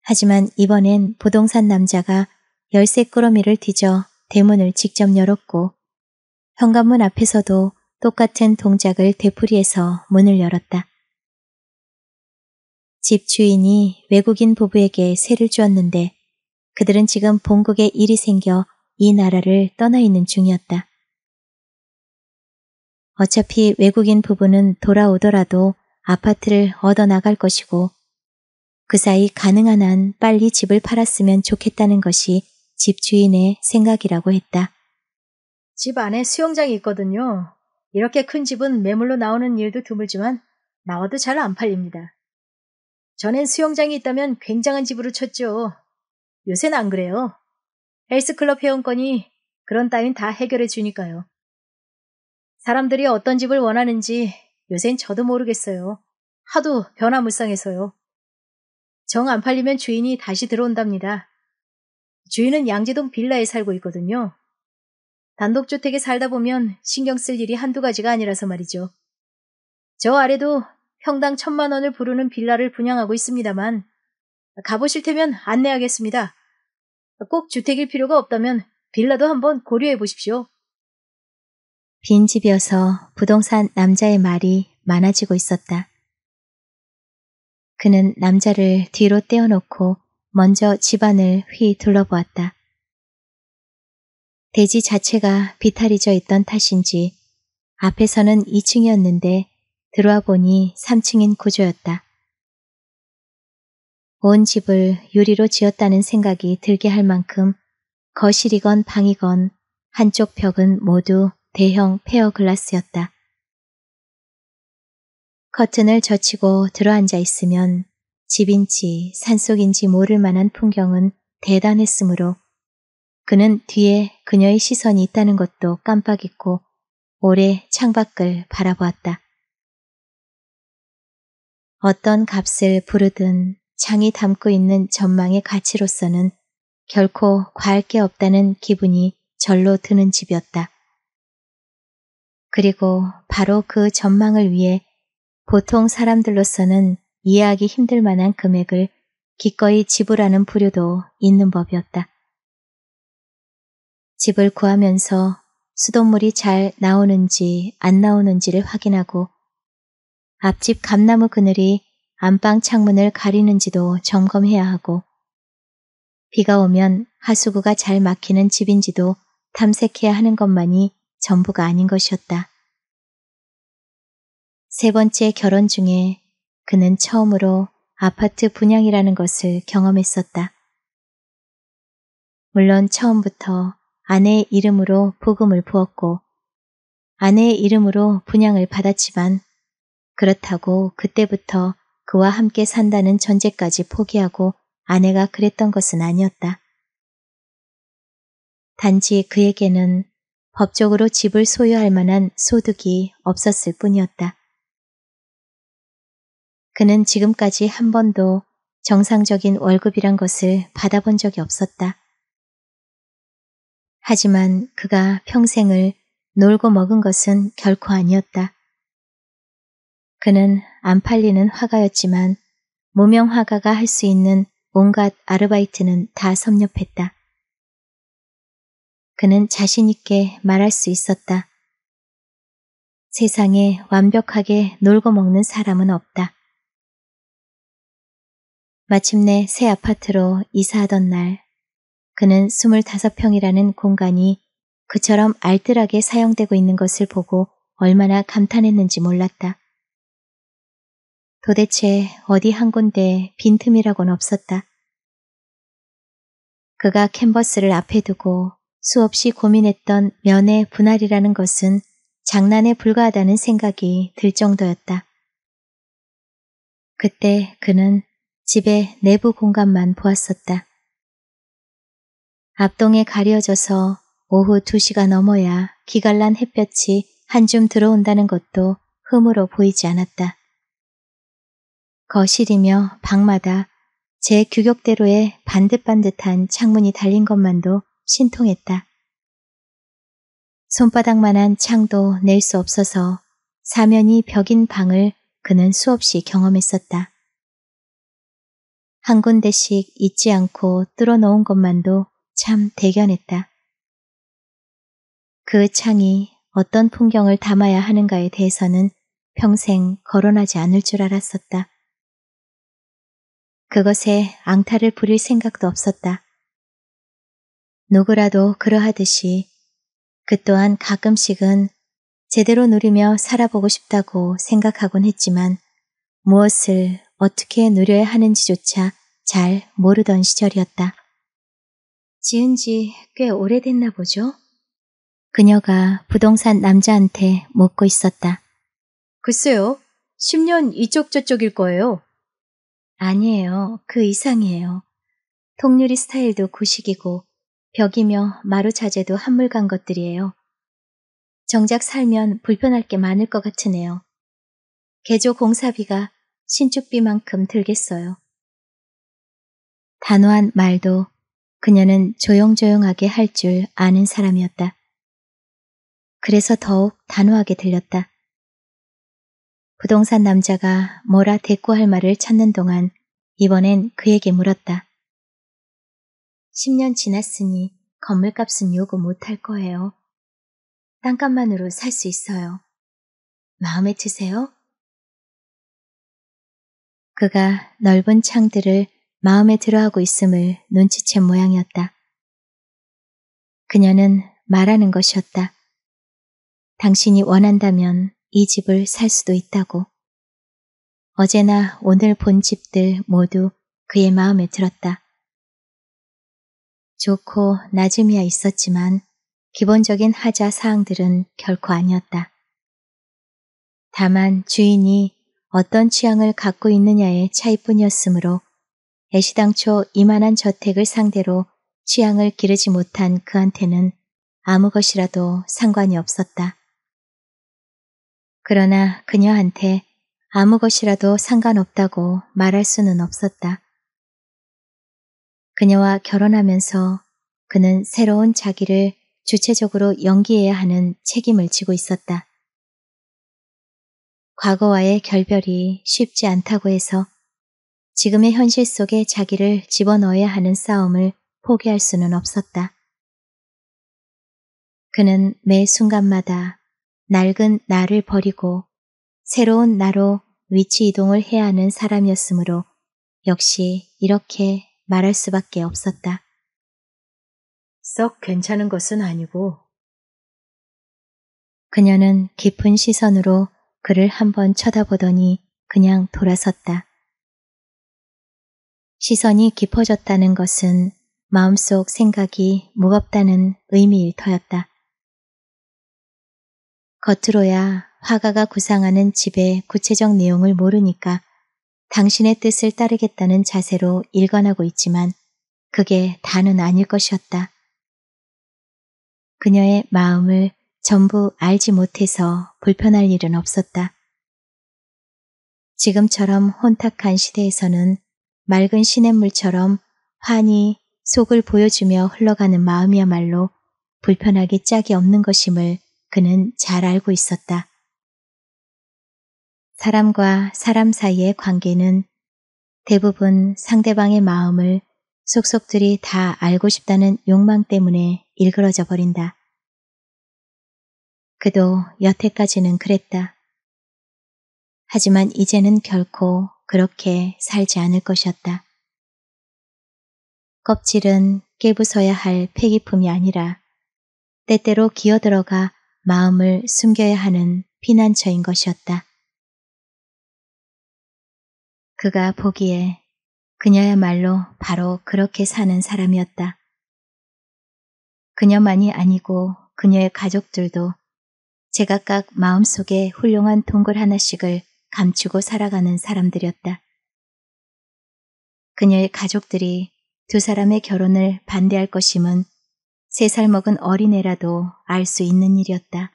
하지만 이번엔 부동산 남자가 열쇠 꾸러미를 뒤져 대문을 직접 열었고 현관문 앞에서도 똑같은 동작을 되풀이해서 문을 열었다. 집 주인이 외국인 부부에게 세를 주었는데 그들은 지금 본국에 일이 생겨 이 나라를 떠나 있는 중이었다. 어차피 외국인 부부는 돌아오더라도 아파트를 얻어나갈 것이고 그 사이 가능한 한 빨리 집을 팔았으면 좋겠다는 것이 집주인의 생각이라고 했다. 집 안에 수영장이 있거든요. 이렇게 큰 집은 매물로 나오는 일도 드물지만 나와도 잘 안 팔립니다. 전엔 수영장이 있다면 굉장한 집으로 쳤죠. 요새는 안 그래요. 헬스클럽 회원권이 그런 따윈 다 해결해 주니까요. 사람들이 어떤 집을 원하는지 요샌 저도 모르겠어요. 하도 변화무쌍해서요. 정 안 팔리면 주인이 다시 들어온답니다. 주인은 양재동 빌라에 살고 있거든요. 단독주택에 살다 보면 신경 쓸 일이 한두 가지가 아니라서 말이죠. 저 아래도 평당 1,000만 원을 부르는 빌라를 분양하고 있습니다만 가보실 테면 안내하겠습니다. 꼭 주택일 필요가 없다면 빌라도 한번 고려해 보십시오. 빈집이어서 부동산 남자의 말이 많아지고 있었다. 그는 남자를 뒤로 떼어놓고 먼저 집안을 휘 둘러보았다. 대지 자체가 비탈이져 있던 탓인지 앞에서는 2층이었는데 들어와 보니 3층인 구조였다. 온 집을 유리로 지었다는 생각이 들게 할 만큼 거실이건 방이건 한쪽 벽은 모두 대형 페어 글라스였다. 커튼을 젖히고 들어앉아 있으면 집인지 산속인지 모를 만한 풍경은 대단했으므로 그는 뒤에 그녀의 시선이 있다는 것도 깜빡 잊고 오래 창밖을 바라보았다. 어떤 값을 부르든 창이 담고 있는 전망의 가치로서는 결코 과할 게 없다는 기분이 절로 드는 집이었다. 그리고 바로 그 전망을 위해 보통 사람들로서는 이해하기 힘들 만한 금액을 기꺼이 지불하는 부류도 있는 법이었다. 집을 구하면서 수돗물이 잘 나오는지 안 나오는지를 확인하고 앞집 감나무 그늘이 안방 창문을 가리는지도 점검해야 하고 비가 오면 하수구가 잘 막히는 집인지도 탐색해야 하는 것만이 전부가 아닌 것이었다. 세 번째 결혼 중에 그는 처음으로 아파트 분양이라는 것을 경험했었다. 물론 처음부터 아내의 이름으로 부금을 부었고 아내의 이름으로 분양을 받았지만 그렇다고 그때부터 그와 함께 산다는 전제까지 포기하고 아내가 그랬던 것은 아니었다. 단지 그에게는 법적으로 집을 소유할 만한 소득이 없었을 뿐이었다. 그는 지금까지 한 번도 정상적인 월급이란 것을 받아본 적이 없었다. 하지만 그가 평생을 놀고 먹은 것은 결코 아니었다. 그는 안 팔리는 화가였지만 무명 화가가 할 수 있는 온갖 아르바이트는 다 섭렵했다. 그는 자신 있게 말할 수 있었다. 세상에 완벽하게 놀고 먹는 사람은 없다. 마침내 새 아파트로 이사하던 날, 그는 25평이라는 공간이 그처럼 알뜰하게 사용되고 있는 것을 보고 얼마나 감탄했는지 몰랐다. 도대체 어디 한 군데 빈틈이라고는 없었다. 그가 캔버스를 앞에 두고 수없이 고민했던 면의 분할이라는 것은 장난에 불과하다는 생각이 들 정도였다. 그때 그는 집의 내부 공간만 보았었다. 앞동에 가려져서 오후 2시가 넘어야 기갈란 햇볕이 한 줌 들어온다는 것도 흠으로 보이지 않았다. 거실이며 방마다 제 규격대로의 반듯반듯한 창문이 달린 것만도 신통했다. 손바닥만한 창도 낼 수 없어서 사면이 벽인 방을 그는 수없이 경험했었다. 한 군데씩 잊지 않고 뚫어놓은 것만도 참 대견했다. 그 창이 어떤 풍경을 담아야 하는가에 대해서는 평생 거론하지 않을 줄 알았었다. 그것에 앙탈을 부릴 생각도 없었다. 누구라도 그러하듯이 그 또한 가끔씩은 제대로 누리며 살아보고 싶다고 생각하곤 했지만 무엇을 어떻게 누려야 하는지조차 잘 모르던 시절이었다. 지은 지 꽤 오래됐나 보죠? 그녀가 부동산 남자한테 묻고 있었다. 글쎄요. 10년 이쪽 저쪽일 거예요. 아니에요. 그 이상이에요. 통유리 스타일도 구식이고 벽이며 마루 자재도 한물 간 것들이에요. 정작 살면 불편할 게 많을 것 같으네요. 개조 공사비가 신축비만큼 들겠어요. 단호한 말도 그녀는 조용조용하게 할 줄 아는 사람이었다. 그래서 더욱 단호하게 들렸다. 부동산 남자가 뭐라 대꾸할 말을 찾는 동안 이번엔 그에게 물었다. 10년 지났으니 건물값은 요구 못할 거예요. 땅값만으로 살 수 있어요. 마음에 드세요? 그가 넓은 창들을 마음에 들어하고 있음을 눈치챈 모양이었다. 그녀는 말하는 것이었다. 당신이 원한다면 이 집을 살 수도 있다고. 어제나 오늘 본 집들 모두 그의 마음에 들었다. 좋고 낮음이야 있었지만 기본적인 하자 사항들은 결코 아니었다. 다만 주인이 어떤 취향을 갖고 있느냐의 차이뿐이었으므로 애시당초 이만한 저택을 상대로 취향을 기르지 못한 그한테는 아무 것이라도 상관이 없었다. 그러나 그녀한테 아무 것이라도 상관없다고 말할 수는 없었다. 그녀와 결혼하면서 그는 새로운 자기를 주체적으로 연기해야 하는 책임을 지고 있었다. 과거와의 결별이 쉽지 않다고 해서 지금의 현실 속에 자기를 집어넣어야 하는 싸움을 포기할 수는 없었다. 그는 매 순간마다 낡은 나를 버리고 새로운 나로 위치 이동을 해야 하는 사람이었으므로 역시 이렇게 말할 수밖에 없었다. 썩 괜찮은 것은 아니고. 그녀는 깊은 시선으로 그를 한번 쳐다보더니 그냥 돌아섰다. 시선이 깊어졌다는 것은 마음속 생각이 무겁다는 의미일 터였다. 겉으로야 화가가 구상하는 집의 구체적 내용을 모르니까 당신의 뜻을 따르겠다는 자세로 일관하고 있지만 그게 다는 아닐 것이었다. 그녀의 마음을 전부 알지 못해서 불편할 일은 없었다. 지금처럼 혼탁한 시대에서는 맑은 시냇물처럼 환히 속을 보여주며 흘러가는 마음이야말로 불편하기 짝이 없는 것임을 그는 잘 알고 있었다. 사람과 사람 사이의 관계는 대부분 상대방의 마음을 속속들이 다 알고 싶다는 욕망 때문에 일그러져 버린다. 그도 여태까지는 그랬다. 하지만 이제는 결코 그렇게 살지 않을 것이었다. 껍질은 깨부숴야 할 폐기품이 아니라 때때로 기어들어가 마음을 숨겨야 하는 피난처인 것이었다. 그가 보기에 그녀야말로 바로 그렇게 사는 사람이었다. 그녀만이 아니고 그녀의 가족들도 제각각 마음속에 훌륭한 동굴 하나씩을 감추고 살아가는 사람들이었다. 그녀의 가족들이 두 사람의 결혼을 반대할 것임은 3살 먹은 어린애라도 알 수 있는 일이었다.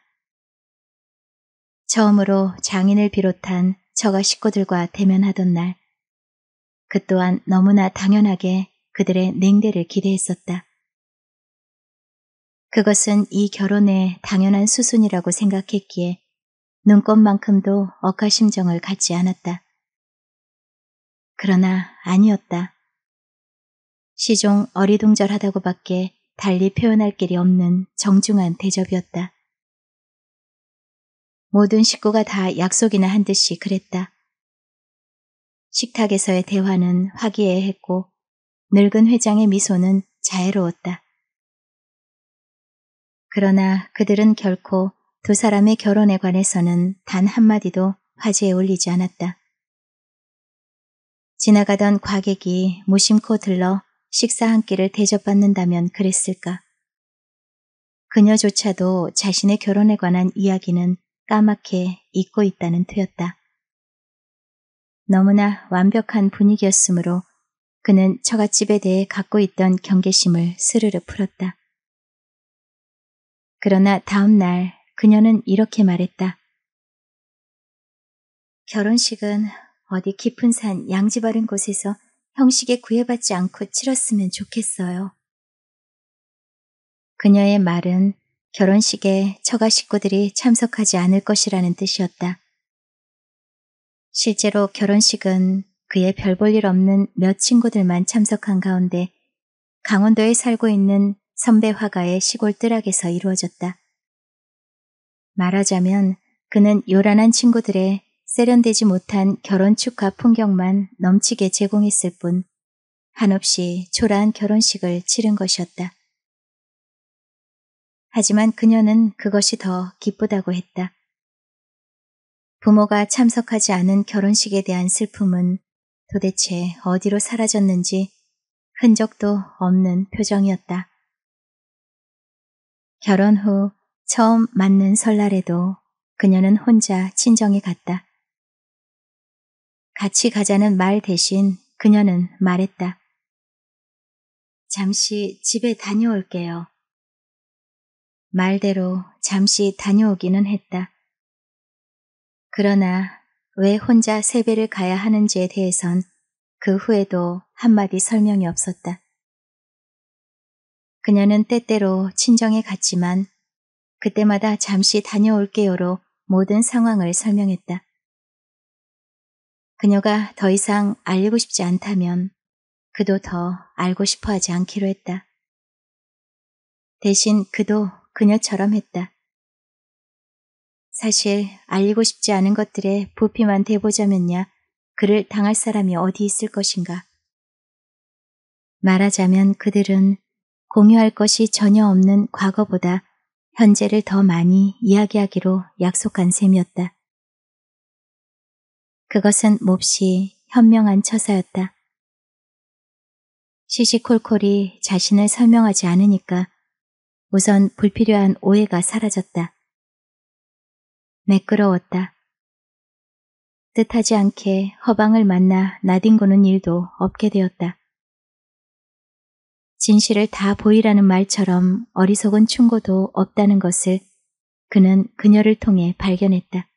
처음으로 장인을 비롯한 처가 식구들과 대면하던 날, 그 또한 너무나 당연하게 그들의 냉대를 기대했었다. 그것은 이 결혼의 당연한 수순이라고 생각했기에 눈꽃만큼도 억하심정을 갖지 않았다. 그러나 아니었다. 시종 어리둥절하다고밖에 달리 표현할 길이 없는 정중한 대접이었다. 모든 식구가 다 약속이나 한 듯이 그랬다. 식탁에서의 대화는 화기애애했고 늙은 회장의 미소는 자애로웠다. 그러나 그들은 결코 두 사람의 결혼에 관해서는 단 한마디도 화제에 올리지 않았다. 지나가던 과객이 무심코 들러 식사 한 끼를 대접받는다면 그랬을까. 그녀조차도 자신의 결혼에 관한 이야기는 까맣게 잊고 있다는 터였다. 너무나 완벽한 분위기였으므로 그는 처갓집에 대해 갖고 있던 경계심을 스르르 풀었다. 그러나 다음 날 그녀는 이렇게 말했다. 결혼식은 어디 깊은 산 양지 바른 곳에서 형식에 구애받지 않고 치렀으면 좋겠어요. 그녀의 말은 결혼식에 처가 식구들이 참석하지 않을 것이라는 뜻이었다. 실제로 결혼식은 그의 별 볼 일 없는 몇 친구들만 참석한 가운데 강원도에 살고 있는 선배 화가의 시골 뜰락에서 이루어졌다. 말하자면 그는 요란한 친구들의 세련되지 못한 결혼 축하 풍경만 넘치게 제공했을 뿐 한없이 초라한 결혼식을 치른 것이었다. 하지만 그녀는 그것이 더 기쁘다고 했다. 부모가 참석하지 않은 결혼식에 대한 슬픔은 도대체 어디로 사라졌는지 흔적도 없는 표정이었다. 결혼 후 처음 맞는 설날에도 그녀는 혼자 친정에 갔다. 같이 가자는 말 대신 그녀는 말했다. 잠시 집에 다녀올게요. 말대로 잠시 다녀오기는 했다. 그러나 왜 혼자 세배를 가야 하는지에 대해선 그 후에도 한마디 설명이 없었다. 그녀는 때때로 친정에 갔지만 그때마다 잠시 다녀올게요로 모든 상황을 설명했다. 그녀가 더 이상 알리고 싶지 않다면 그도 더 알고 싶어 하지 않기로 했다. 대신 그도 그녀처럼 했다. 사실 알리고 싶지 않은 것들에 부피만 대보자면야 그를 당할 사람이 어디 있을 것인가. 말하자면 그들은 공유할 것이 전혀 없는 과거보다 현재를 더 많이 이야기하기로 약속한 셈이었다. 그것은 몹시 현명한 처사였다. 시시콜콜이 자신을 설명하지 않으니까 우선 불필요한 오해가 사라졌다. 매끄러웠다. 뜻하지 않게 허방을 만나 나뒹구는 일도 없게 되었다. 진실을 다 보이라는 말처럼 어리석은 충고도 없다는 것을 그는 그녀를 통해 발견했다.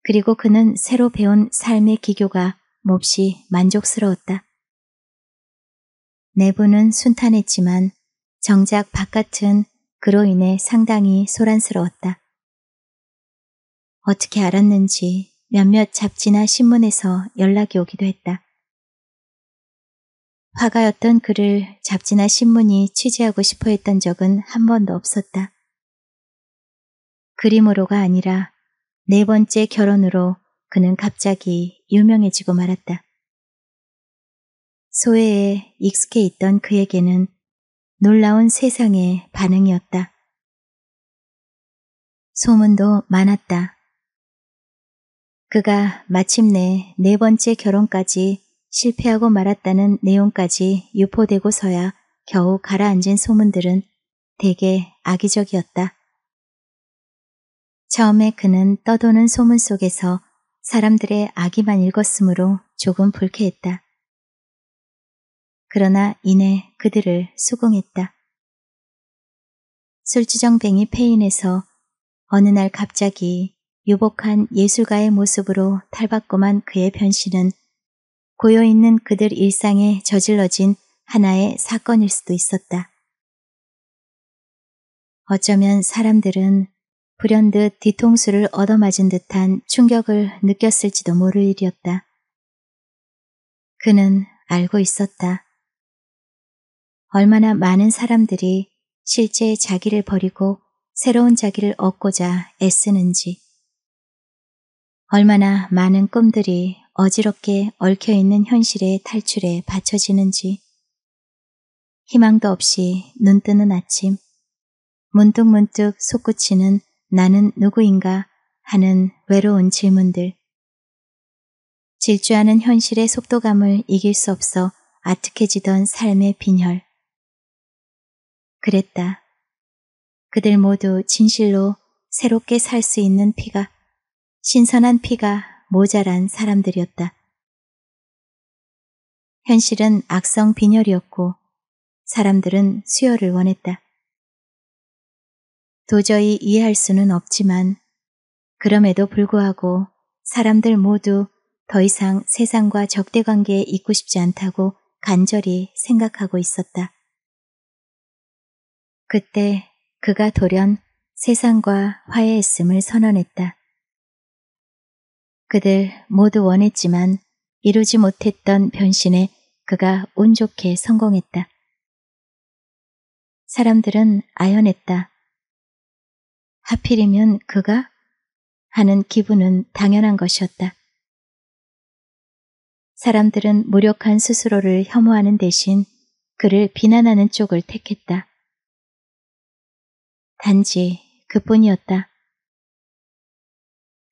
그리고 그는 새로 배운 삶의 기교가 몹시 만족스러웠다. 내부는 순탄했지만 정작 바깥은 그로 인해 상당히 소란스러웠다. 어떻게 알았는지 몇몇 잡지나 신문에서 연락이 오기도 했다. 화가였던 그를 잡지나 신문이 취재하고 싶어 했던 적은 한 번도 없었다. 그림으로가 아니라 4번째 결혼으로 그는 갑자기 유명해지고 말았다. 소외에 익숙해 있던 그에게는 놀라운 세상의 반응이었다. 소문도 많았다. 그가 마침내 4번째 결혼까지 실패하고 말았다는 내용까지 유포되고서야 겨우 가라앉은 소문들은 대개 악의적이었다. 처음에 그는 떠도는 소문 속에서 사람들의 악의만 읽었으므로 조금 불쾌했다. 그러나 이내 그들을 수긍했다. 술주정뱅이 페인에서 어느 날 갑자기 유복한 예술가의 모습으로 탈바꿈한 그의 변신은 고여있는 그들 일상에 저질러진 하나의 사건일 수도 있었다. 어쩌면 사람들은 불현듯 뒤통수를 얻어맞은 듯한 충격을 느꼈을지도 모를 일이었다. 그는 알고 있었다. 얼마나 많은 사람들이 실제 자기를 버리고 새로운 자기를 얻고자 애쓰는지, 얼마나 많은 꿈들이 어지럽게 얽혀있는 현실의 탈출에 받쳐지는지, 희망도 없이 눈뜨는 아침, 문득문득 솟구치는 나는 누구인가 하는 외로운 질문들, 질주하는 현실의 속도감을 이길 수 없어 아특해지던 삶의 빈혈. 그랬다. 그들 모두 진실로 새롭게 살 수 있는 피가, 신선한 피가 모자란 사람들이었다. 현실은 악성 빈혈이었고 사람들은 수혈을 원했다. 도저히 이해할 수는 없지만 그럼에도 불구하고 사람들 모두 더 이상 세상과 적대관계에 있고 싶지 않다고 간절히 생각하고 있었다. 그때 그가 돌연 세상과 화해했음을 선언했다. 그들 모두 원했지만 이루지 못했던 변신에 그가 운 좋게 성공했다. 사람들은 아연했다. 하필이면 그가? 하는 기분은 당연한 것이었다. 사람들은 무력한 스스로를 혐오하는 대신 그를 비난하는 쪽을 택했다. 단지 그뿐이었다.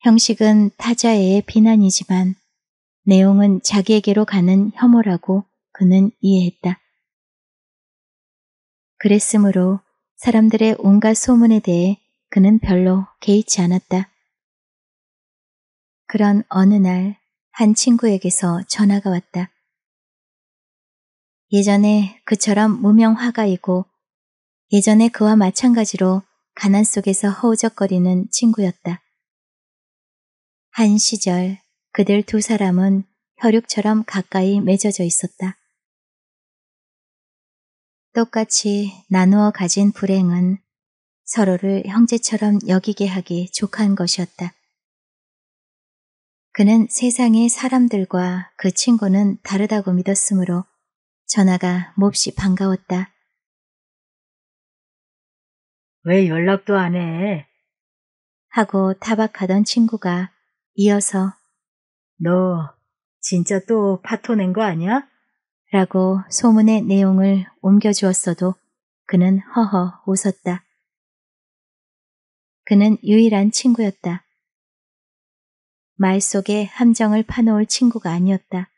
형식은 타자의 비난이지만 내용은 자기에게로 가는 혐오라고 그는 이해했다. 그랬으므로 사람들의 온갖 소문에 대해 그는 별로 개의치 않았다. 그런 어느 날 한 친구에게서 전화가 왔다. 예전에 그처럼 무명 화가이고 예전에 그와 마찬가지로 가난 속에서 허우적거리는 친구였다. 한 시절 그들 두 사람은 혈육처럼 가까이 맺어져 있었다. 똑같이 나누어 가진 불행은 서로를 형제처럼 여기게 하기 족한 것이었다. 그는 세상의 사람들과 그 친구는 다르다고 믿었으므로 전화가 몹시 반가웠다. 왜 연락도 안 해? 하고 타박하던 친구가 이어서 너 진짜 또 파토 낸 거 아니야? 라고 소문의 내용을 옮겨주었어도 그는 허허 웃었다. 그는 유일한 친구였다. 말 속에 함정을 파놓을 친구가 아니었다.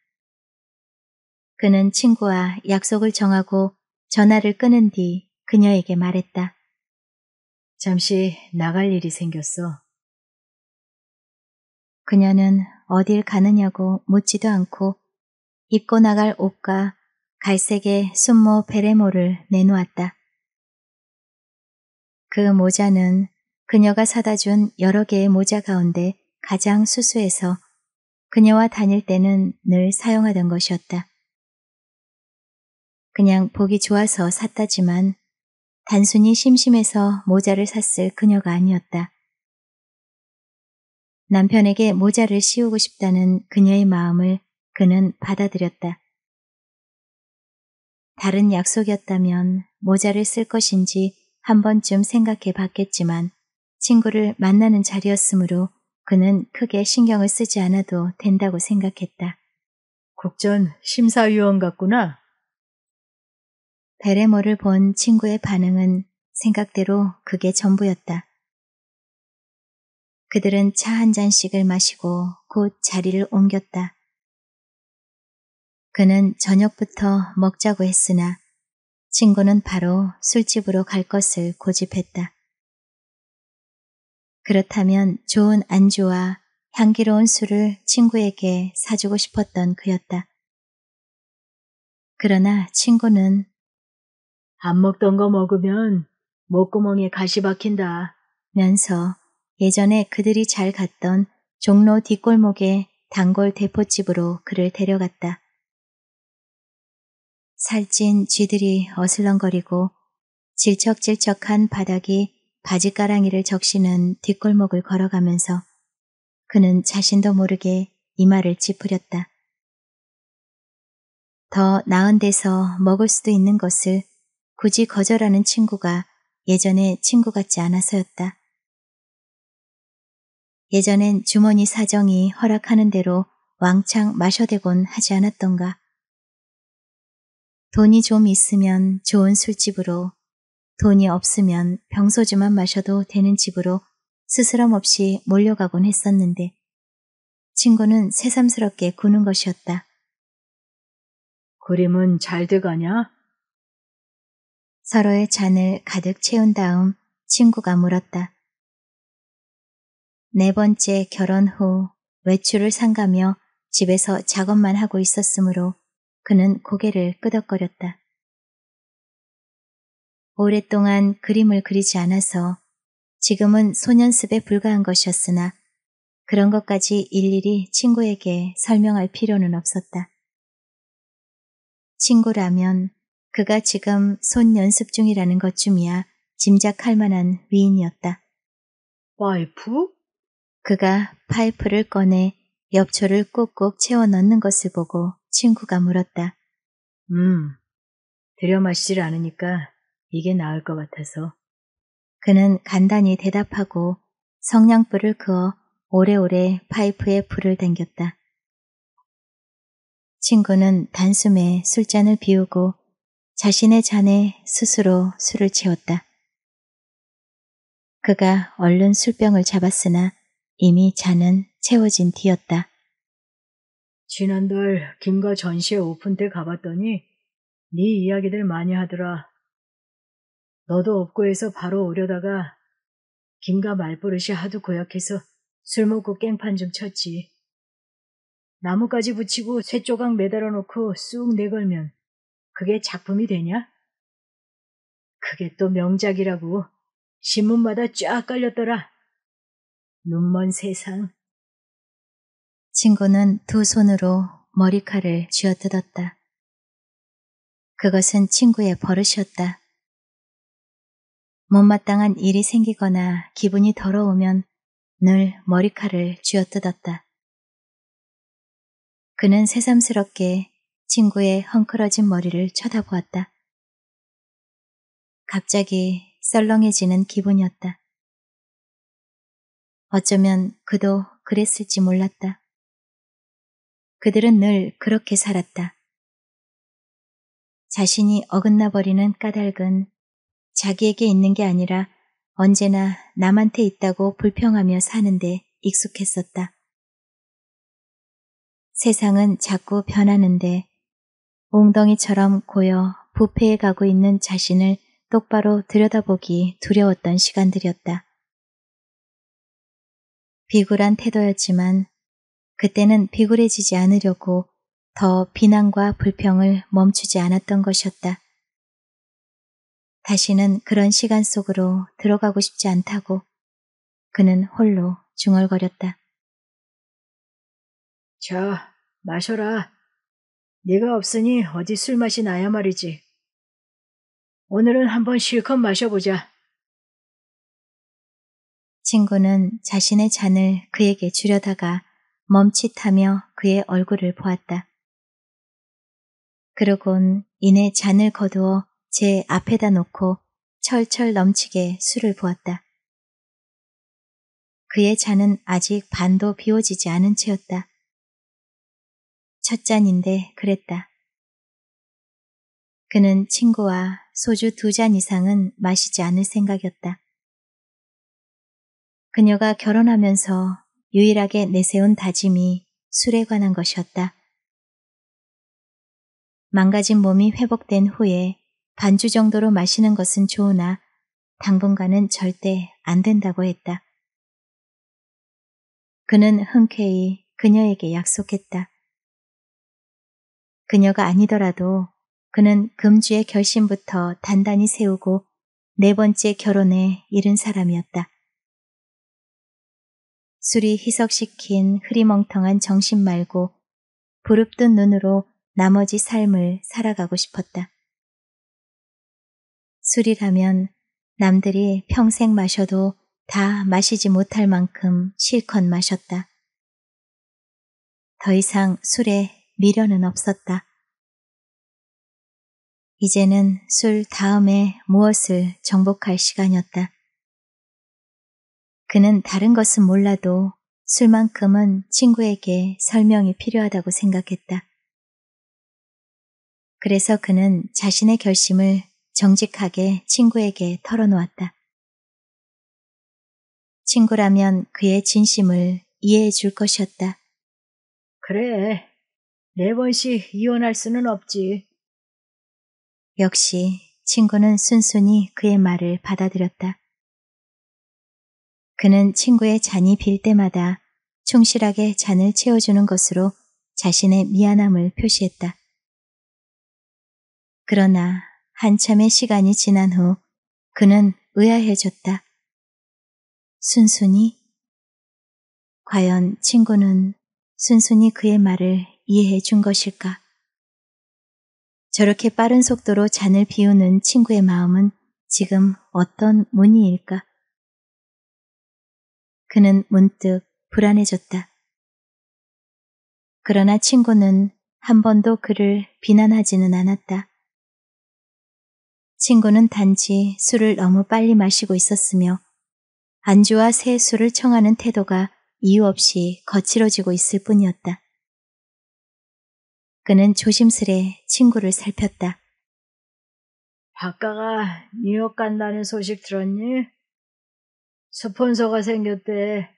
그는 친구와 약속을 정하고 전화를 끊은 뒤 그녀에게 말했다. 잠시 나갈 일이 생겼어. 그녀는 어딜 가느냐고 묻지도 않고 입고 나갈 옷과 갈색의 순모 베레모를 내놓았다. 그 모자는 그녀가 사다 준 여러 개의 모자 가운데 가장 수수해서 그녀와 다닐 때는 늘 사용하던 것이었다. 그냥 보기 좋아서 샀다지만 단순히 심심해서 모자를 샀을 그녀가 아니었다. 남편에게 모자를 씌우고 싶다는 그녀의 마음을 그는 받아들였다. 다른 약속이었다면 모자를 쓸 것인지 한 번쯤 생각해 봤겠지만 친구를 만나는 자리였으므로 그는 크게 신경을 쓰지 않아도 된다고 생각했다. 국전 심사위원 같구나. 베레모를 본 친구의 반응은 생각대로 그게 전부였다. 그들은 차 한 잔씩을 마시고 곧 자리를 옮겼다. 그는 저녁부터 먹자고 했으나 친구는 바로 술집으로 갈 것을 고집했다. 그렇다면 좋은 안주와 향기로운 술을 친구에게 사주고 싶었던 그였다. 그러나 친구는 안 먹던 거 먹으면 목구멍에 가시 박힌다. 면서 예전에 그들이 잘 갔던 종로 뒷골목의 단골 대포집으로 그를 데려갔다. 살찐 쥐들이 어슬렁거리고 질척질척한 바닥이 바지가랑이를 적시는 뒷골목을 걸어가면서 그는 자신도 모르게 이마를 찌푸렸다. 더 나은 데서 먹을 수도 있는 것을 굳이 거절하는 친구가 예전에 친구 같지 않아서였다. 예전엔 주머니 사정이 허락하는 대로 왕창 마셔대곤 하지 않았던가. 돈이 좀 있으면 좋은 술집으로, 돈이 없으면 병소주만 마셔도 되는 집으로 스스럼 없이 몰려가곤 했었는데 친구는 새삼스럽게 구는 것이었다. 그림은 잘 돼가냐? 서로의 잔을 가득 채운 다음 친구가 물었다. 네 번째 결혼 후 외출을 삼가며 집에서 작업만 하고 있었으므로 그는 고개를 끄덕거렸다. 오랫동안 그림을 그리지 않아서 지금은 소년습에 불과한 것이었으나 그런 것까지 일일이 친구에게 설명할 필요는 없었다. 친구라면 그가 지금 손 연습 중이라는 것쯤이야 짐작할 만한 위인이었다. 와이프? 그가 파이프를 꺼내 엽초를 꾹꾹 채워 넣는 것을 보고 친구가 물었다. 들여 마시질 않으니까 이게 나을 것 같아서. 그는 간단히 대답하고 성냥불을 그어 오래오래 파이프에 불을 당겼다. 친구는 단숨에 술잔을 비우고 자신의 잔에 스스로 술을 채웠다. 그가 얼른 술병을 잡았으나 이미 잔은 채워진 뒤였다. 지난달 김가 전시회 오픈 때 가봤더니 네 이야기들 많이 하더라. 너도 없고 해서 바로 오려다가 김가 말버릇이 하도 고약해서 술 먹고 깽판 좀 쳤지. 나무까지 붙이고 쇠조각 매달아 놓고 쑥 내걸면 그게 작품이 되냐? 그게 또 명작이라고 신문마다 쫙 깔렸더라. 눈먼 세상. 친구는 두 손으로 머리칼을 쥐어뜯었다. 그것은 친구의 버릇이었다. 못마땅한 일이 생기거나 기분이 더러우면 늘 머리칼을 쥐어뜯었다. 그는 새삼스럽게 친구의 헝클어진 머리를 쳐다보았다. 갑자기 썰렁해지는 기분이었다. 어쩌면 그도 그랬을지 몰랐다. 그들은 늘 그렇게 살았다. 자신이 어긋나 버리는 까닭은 자기에게 있는 게 아니라 언제나 남한테 있다고 불평하며 사는데 익숙했었다. 세상은 자꾸 변하는데 웅덩이처럼 고여 부패해 가고 있는 자신을 똑바로 들여다보기 두려웠던 시간들이었다. 비굴한 태도였지만 그때는 비굴해지지 않으려고 더 비난과 불평을 멈추지 않았던 것이었다. 다시는 그런 시간 속으로 들어가고 싶지 않다고 그는 홀로 중얼거렸다. 자, 마셔라. 네가 없으니 어디 술맛이 나야 말이지. 오늘은 한번 실컷 마셔보자. 친구는 자신의 잔을 그에게 주려다가 멈칫하며 그의 얼굴을 보았다. 그러곤 이내 잔을 거두어 제 앞에다 놓고 철철 넘치게 술을 부었다. 그의 잔은 아직 반도 비워지지 않은 채였다. 첫 잔인데 그랬다. 그는 친구와 소주 2잔 이상은 마시지 않을 생각이었다. 그녀가 결혼하면서 유일하게 내세운 다짐이 술에 관한 것이었다. 망가진 몸이 회복된 후에 반주 정도로 마시는 것은 좋으나 당분간은 절대 안 된다고 했다. 그는 흔쾌히 그녀에게 약속했다. 그녀가 아니더라도 그는 금주의 결심부터 단단히 세우고 4번째 결혼에 이른 사람이었다. 술이 희석시킨 흐리멍텅한 정신 말고 부릅뜬 눈으로 나머지 삶을 살아가고 싶었다. 술이라면 남들이 평생 마셔도 다 마시지 못할 만큼 실컷 마셨다. 더 이상 술에 미련은 없었다. 이제는 술 다음에 무엇을 정복할 시간이었다. 그는 다른 것은 몰라도 술만큼은 친구에게 설명이 필요하다고 생각했다. 그래서 그는 자신의 결심을 정직하게 친구에게 털어놓았다. 친구라면 그의 진심을 이해해 줄 것이었다. 그래, 4번씩 이혼할 수는 없지. 역시 친구는 순순히 그의 말을 받아들였다. 그는 친구의 잔이 빌 때마다 충실하게 잔을 채워주는 것으로 자신의 미안함을 표시했다. 그러나 한참의 시간이 지난 후 그는 의아해졌다. 순순히? 과연 친구는 순순히 그의 말을 이해해 준 것일까? 저렇게 빠른 속도로 잔을 비우는 친구의 마음은 지금 어떤 문의일까? 그는 문득 불안해졌다. 그러나 친구는 한 번도 그를 비난하지는 않았다. 친구는 단지 술을 너무 빨리 마시고 있었으며 안주와 새 술을 청하는 태도가 이유 없이 거칠어지고 있을 뿐이었다. 그는 조심스레 친구를 살폈다. 박가가 뉴욕 간다는 소식 들었니? 스폰서가 생겼대.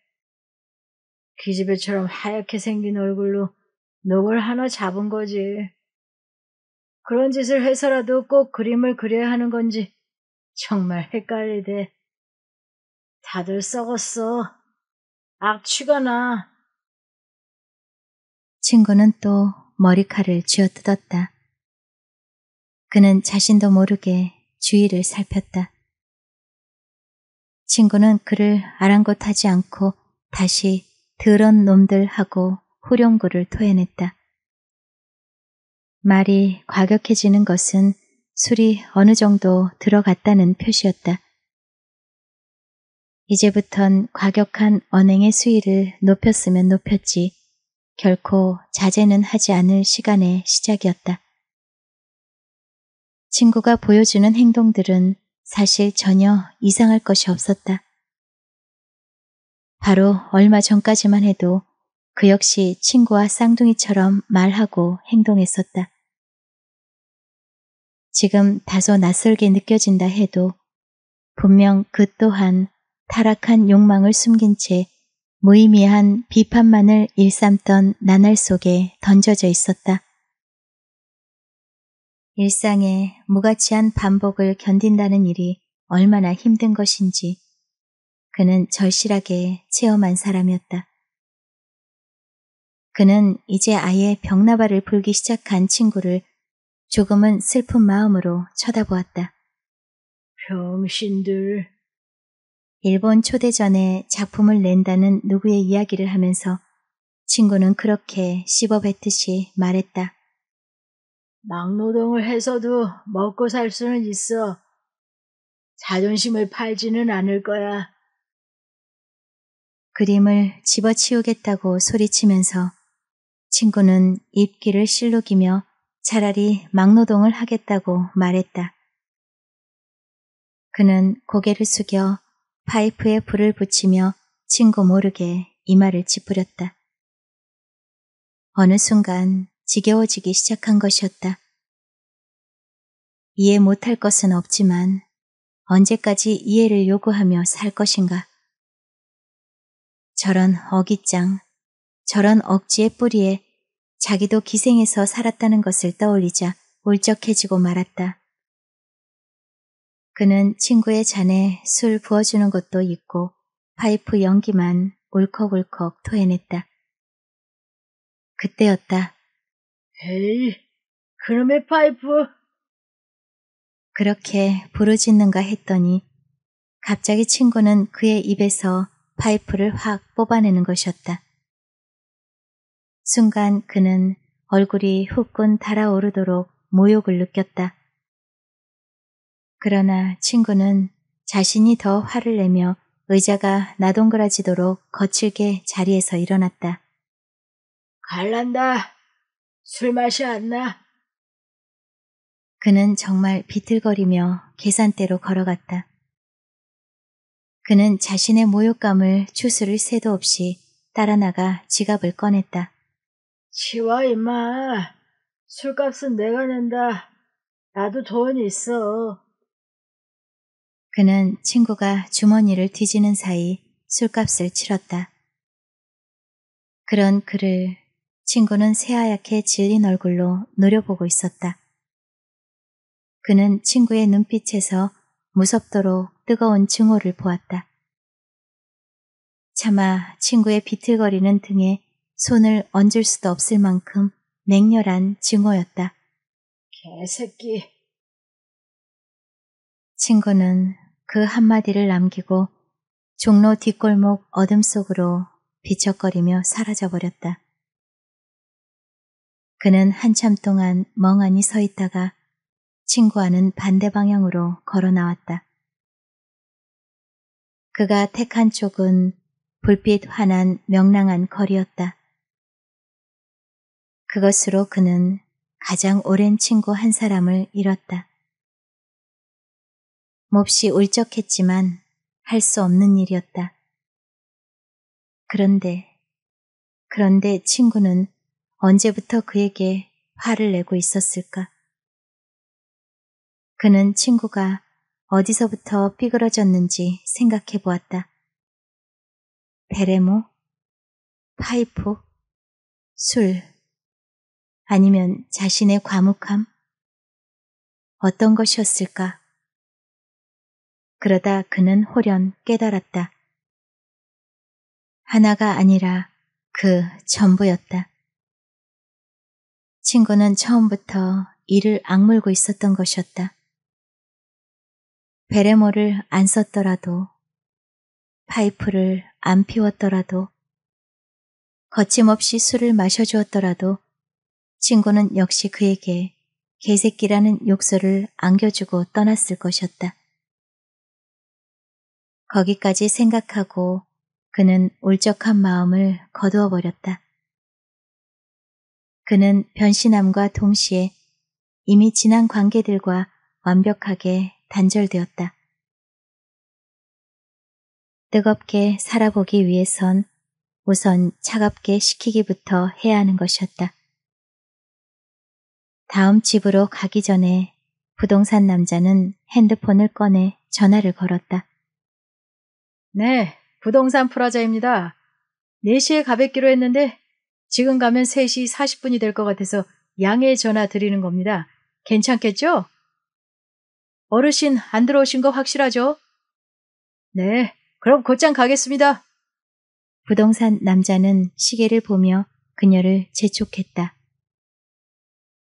기집애처럼 하얗게 생긴 얼굴로 녹을 하나 잡은 거지. 그런 짓을 해서라도 꼭 그림을 그려야 하는 건지 정말 헷갈리대. 다들 썩었어. 악취가 나. 친구는 또 머리칼을 쥐어뜯었다. 그는 자신도 모르게 주위를 살폈다. 친구는 그를 아랑곳하지 않고 다시 더러운 놈들 하고 후룡구를 토해냈다. 말이 과격해지는 것은 술이 어느 정도 들어갔다는 표시였다. 이제부턴 과격한 언행의 수위를 높였으면 높였지 결코 자제는 하지 않을 시간의 시작이었다. 친구가 보여주는 행동들은 사실 전혀 이상할 것이 없었다. 바로 얼마 전까지만 해도 그 역시 친구와 쌍둥이처럼 말하고 행동했었다. 지금 다소 낯설게 느껴진다 해도 분명 그 또한 타락한 욕망을 숨긴 채 무의미한 비판만을 일삼던 나날 속에 던져져 있었다. 일상의 무가치한 반복을 견딘다는 일이 얼마나 힘든 것인지 그는 절실하게 체험한 사람이었다. 그는 이제 아예 벽나발을 불기 시작한 친구를 조금은 슬픈 마음으로 쳐다보았다. 병신들. 일본 초대전에 작품을 낸다는 누구의 이야기를 하면서 친구는 그렇게 씹어뱉듯이 말했다. 막노동을 해서도 먹고 살 수는 있어. 자존심을 팔지는 않을 거야. 그림을 집어치우겠다고 소리치면서 친구는 입귀를 실룩이며 차라리 막노동을 하겠다고 말했다. 그는 고개를 숙여 파이프에 불을 붙이며 친구 모르게 이마를 찌푸렸다. 어느 순간 지겨워지기 시작한 것이었다. 이해 못할 것은 없지만 언제까지 이해를 요구하며 살 것인가. 저런 어깃장, 저런 억지의 뿌리에 자기도 기생해서 살았다는 것을 떠올리자 울적해지고 말았다. 그는 친구의 잔에 술 부어주는 것도 잊고 파이프 연기만 울컥울컥 토해냈다. 그때였다. 에이, 그놈의 파이프. 그렇게 부르짖는가 했더니 갑자기 친구는 그의 입에서 파이프를 확 뽑아내는 것이었다. 순간 그는 얼굴이 후끈 달아오르도록 모욕을 느꼈다. 그러나 친구는 자신이 더 화를 내며 의자가 나동그라지도록 거칠게 자리에서 일어났다. 갈란다. 술 맛이 안 나. 그는 정말 비틀거리며 계산대로 걸어갔다. 그는 자신의 모욕감을 추스를 새도 없이 따라 나가 지갑을 꺼냈다. 치워 임마. 술값은 내가 낸다. 나도 돈 있어. 그는 친구가 주머니를 뒤지는 사이 술값을 치렀다. 그런 그를 친구는 새하얗게 질린 얼굴로 노려보고 있었다. 그는 친구의 눈빛에서 무섭도록 뜨거운 증오를 보았다. 차마 친구의 비틀거리는 등에 손을 얹을 수도 없을 만큼 맹렬한 증오였다. 개새끼. 친구는 그 한마디를 남기고 종로 뒷골목 어둠 속으로 비척거리며 사라져버렸다. 그는 한참 동안 멍하니 서 있다가 친구와는 반대 방향으로 걸어 나왔다. 그가 택한 쪽은 불빛 환한 명랑한 거리였다. 그것으로 그는 가장 오랜 친구 한 사람을 잃었다. 몹시 울적했지만 할 수 없는 일이었다. 그런데 친구는 언제부터 그에게 화를 내고 있었을까? 그는 친구가 어디서부터 삐그러졌는지 생각해 보았다. 베레모? 파이프? 술? 아니면 자신의 과묵함? 어떤 것이었을까? 그러다 그는 홀연 깨달았다. 하나가 아니라 그 전부였다. 친구는 처음부터 이를 악물고 있었던 것이었다. 베레모를 안 썼더라도, 파이프를 안 피웠더라도, 거침없이 술을 마셔주었더라도 친구는 역시 그에게 개새끼라는 욕설을 안겨주고 떠났을 것이었다. 거기까지 생각하고 그는 울적한 마음을 거두어 버렸다. 그는 변신함과 동시에 이미 지난 관계들과 완벽하게 단절되었다. 뜨겁게 살아보기 위해선 우선 차갑게 식히기부터 해야 하는 것이었다. 다음 집으로 가기 전에 부동산 남자는 핸드폰을 꺼내 전화를 걸었다. 네, 부동산 프라자입니다. 4시에 가뵙기로 했는데 지금 가면 3시 40분이 될 것 같아서 양해 전화 드리는 겁니다. 괜찮겠죠? 어르신 안 들어오신 거 확실하죠? 네, 그럼 곧장 가겠습니다. 부동산 남자는 시계를 보며 그녀를 재촉했다.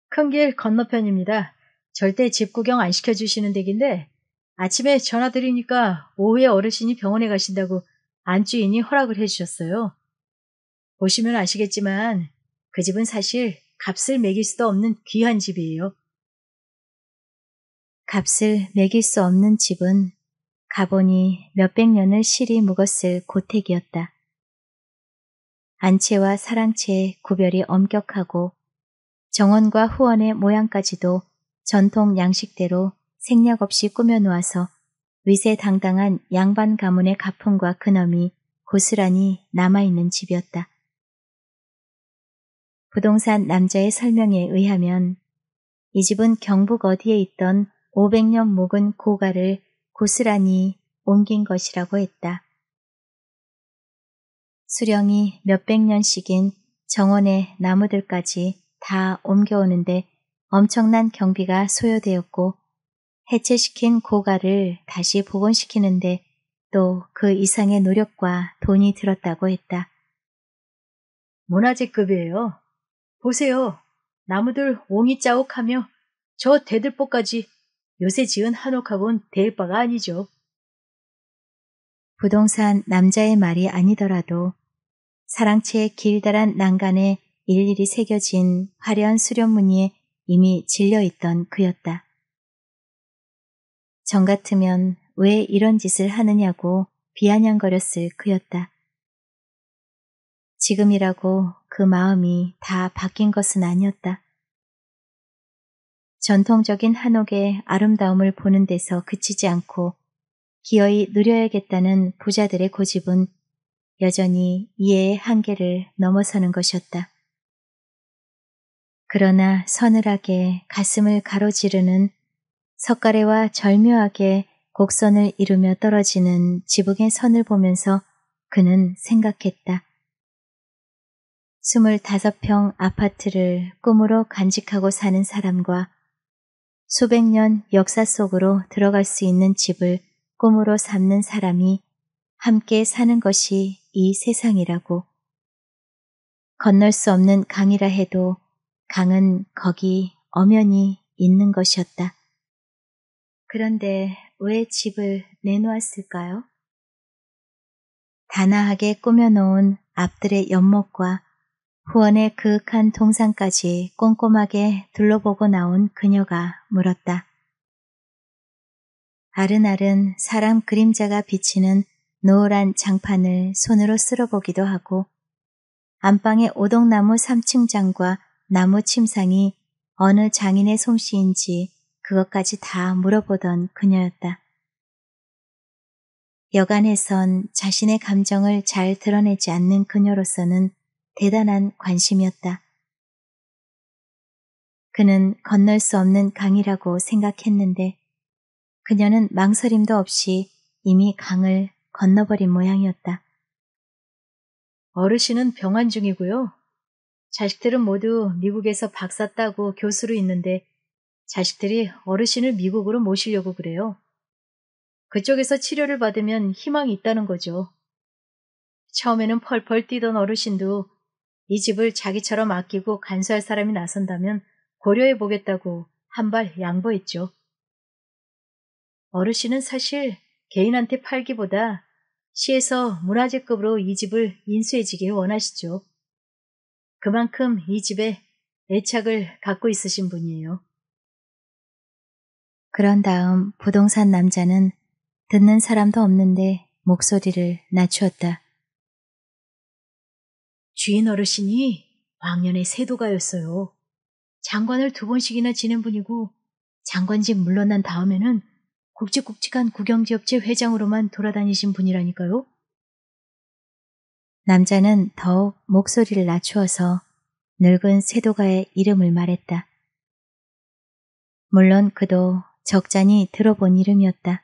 큰 길 건너편입니다. 절대 집 구경 안 시켜주시는 댁인데 아침에 전화 드리니까 오후에 어르신이 병원에 가신다고 안주인이 허락을 해주셨어요. 보시면 아시겠지만 그 집은 사실 값을 매길 수도 없는 귀한 집이에요. 값을 매길 수 없는 집은 가보니 몇백 년을 실이 묵었을 고택이었다. 안채와 사랑채의 구별이 엄격하고 정원과 후원의 모양까지도 전통 양식대로 생략 없이 꾸며놓아서 위세당당한 양반 가문의 가풍과 근엄이 고스란히 남아있는 집이었다. 부동산 남자의 설명에 의하면 이 집은 경북 어디에 있던 500년 묵은 고가를 고스란히 옮긴 것이라고 했다. 수령이 몇백 년씩인 정원의 나무들까지 다 옮겨오는데 엄청난 경비가 소요되었고 해체시킨 고가를 다시 복원시키는데 또 그 이상의 노력과 돈이 들었다고 했다. 문화재급이에요. 보세요. 나무들 옹이 자욱하며 저 대들보까지 요새 지은 한옥하고는 될 바가 아니죠. 부동산 남자의 말이 아니더라도 사랑채의 길다란 난간에 일일이 새겨진 화려한 수련무늬에 이미 질려있던 그였다. 정 같으면 왜 이런 짓을 하느냐고 비아냥거렸을 그였다. 지금이라고 그 마음이 다 바뀐 것은 아니었다. 전통적인 한옥의 아름다움을 보는 데서 그치지 않고 기어이 누려야겠다는 부자들의 고집은 여전히 이해의 한계를 넘어서는 것이었다. 그러나 서늘하게 가슴을 가로지르는 석가래와 절묘하게 곡선을 이루며 떨어지는 지붕의 선을 보면서 그는 생각했다. 25평 아파트를 꿈으로 간직하고 사는 사람과 수백 년 역사 속으로 들어갈 수 있는 집을 꿈으로 삼는 사람이 함께 사는 것이 이 세상이라고. 건널 수 없는 강이라 해도 강은 거기 엄연히 있는 것이었다. 그런데 왜 집을 내놓았을까요? 단아하게 꾸며놓은 앞들의 연못과 후원의 그윽한 동산까지 꼼꼼하게 둘러보고 나온 그녀가 물었다. 아른아른 사람 그림자가 비치는 노을한 장판을 손으로 쓸어보기도 하고 안방의 오동나무 3층장과 나무 침상이 어느 장인의 솜씨인지 그것까지 다 물어보던 그녀였다. 여간해선 자신의 감정을 잘 드러내지 않는 그녀로서는 대단한 관심이었다. 그는 건널 수 없는 강이라고 생각했는데 그녀는 망설임도 없이 이미 강을 건너버린 모양이었다. 어르신은 병환 중이고요. 자식들은 모두 미국에서 박사 따고 교수로 있는데 자식들이 어르신을 미국으로 모시려고 그래요. 그쪽에서 치료를 받으면 희망이 있다는 거죠. 처음에는 펄펄 뛰던 어르신도 이 집을 자기처럼 아끼고 간수할 사람이 나선다면 고려해보겠다고 한 발 양보했죠. 어르신은 사실 개인한테 팔기보다 시에서 문화재급으로 이 집을 인수해지길 원하시죠. 그만큼 이 집에 애착을 갖고 있으신 분이에요. 그런 다음 부동산 남자는 듣는 사람도 없는데 목소리를 낮추었다. 주인 어르신이 왕년의 세도가였어요. 장관을 2번씩이나 지낸 분이고 장관직 물러난 다음에는 굵직굵직한 국영지업체 회장으로만 돌아다니신 분이라니까요. 남자는 더욱 목소리를 낮추어서 늙은 세도가의 이름을 말했다. 물론 그도 적잖이 들어본 이름이었다.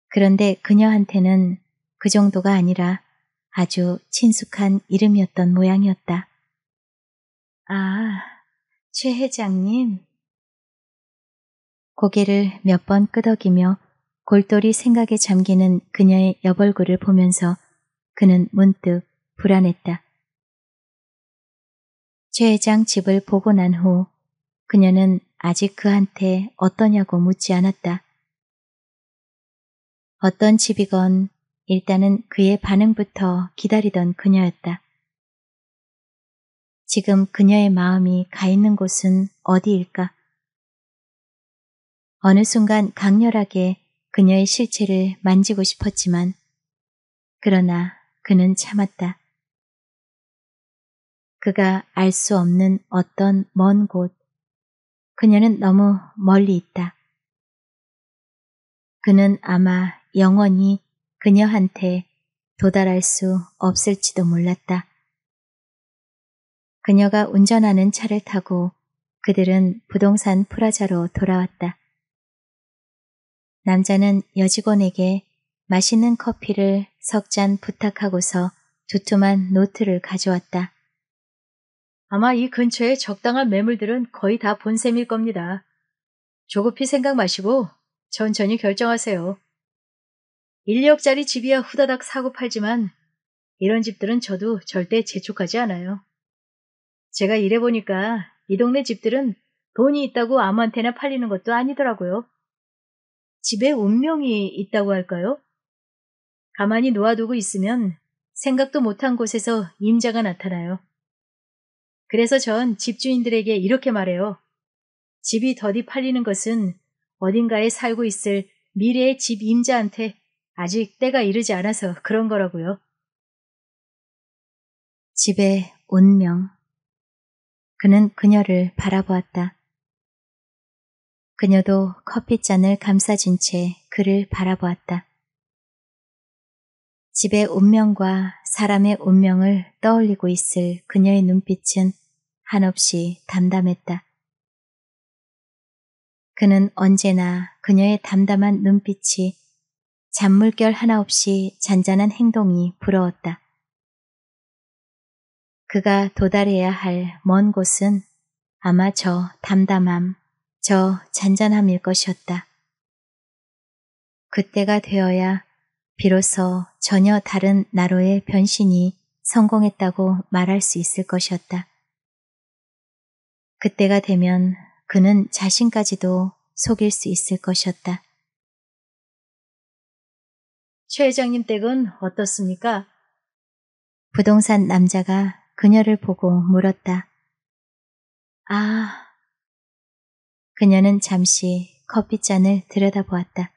그런데 그녀한테는 그 정도가 아니라 아주 친숙한 이름이었던 모양이었다. 아, 최 회장님. 고개를 몇 번 끄덕이며 골똘히 생각에 잠기는 그녀의 여벌구를 보면서 그는 문득 불안했다. 최 회장 집을 보고 난 후 그녀는 아직 그한테 어떠냐고 묻지 않았다. 어떤 집이건 일단은 그의 반응부터 기다리던 그녀였다. 지금 그녀의 마음이 가 있는 곳은 어디일까? 어느 순간 강렬하게 그녀의 실체를 만지고 싶었지만 그러나 그는 참았다. 그가 알 수 없는 어떤 먼 곳, 그녀는 너무 멀리 있다. 그는 아마 영원히 그녀한테 도달할 수 없을지도 몰랐다. 그녀가 운전하는 차를 타고 그들은 부동산 프라자로 돌아왔다. 남자는 여직원에게 맛있는 커피를 석 잔 부탁하고서 두툼한 노트를 가져왔다. 아마 이 근처에 적당한 매물들은 거의 다 본 셈일 겁니다. 조급히 생각 마시고 천천히 결정하세요. 1억짜리 집이야 후다닥 사고 팔지만 이런 집들은 저도 절대 재촉하지 않아요. 제가 일해보니까 이 동네 집들은 돈이 있다고 아무한테나 팔리는 것도 아니더라고요. 집에 운명이 있다고 할까요? 가만히 놓아두고 있으면 생각도 못한 곳에서 임자가 나타나요. 그래서 전 집주인들에게 이렇게 말해요. 집이 더디 팔리는 것은 어딘가에 살고 있을 미래의 집 임자한테 아직 때가 이르지 않아서 그런 거라고요. 집의 운명. 그는 그녀를 바라보았다. 그녀도 커피잔을 감싸진 채 그를 바라보았다. 집의 운명과 사람의 운명을 떠올리고 있을 그녀의 눈빛은 한없이 담담했다. 그는 언제나 그녀의 담담한 눈빛이 잔물결 하나 없이 잔잔한 행동이 부러웠다. 그가 도달해야 할 먼 곳은 아마 저 담담함, 저 잔잔함일 것이었다. 그때가 되어야 비로소 전혀 다른 나로의 변신이 성공했다고 말할 수 있을 것이었다. 그때가 되면 그는 자신까지도 속일 수 있을 것이었다. 최 회장님 댁은 어떻습니까? 부동산 남자가 그녀를 보고 물었다. 아, 그녀는 잠시 커피잔을 들여다보았다.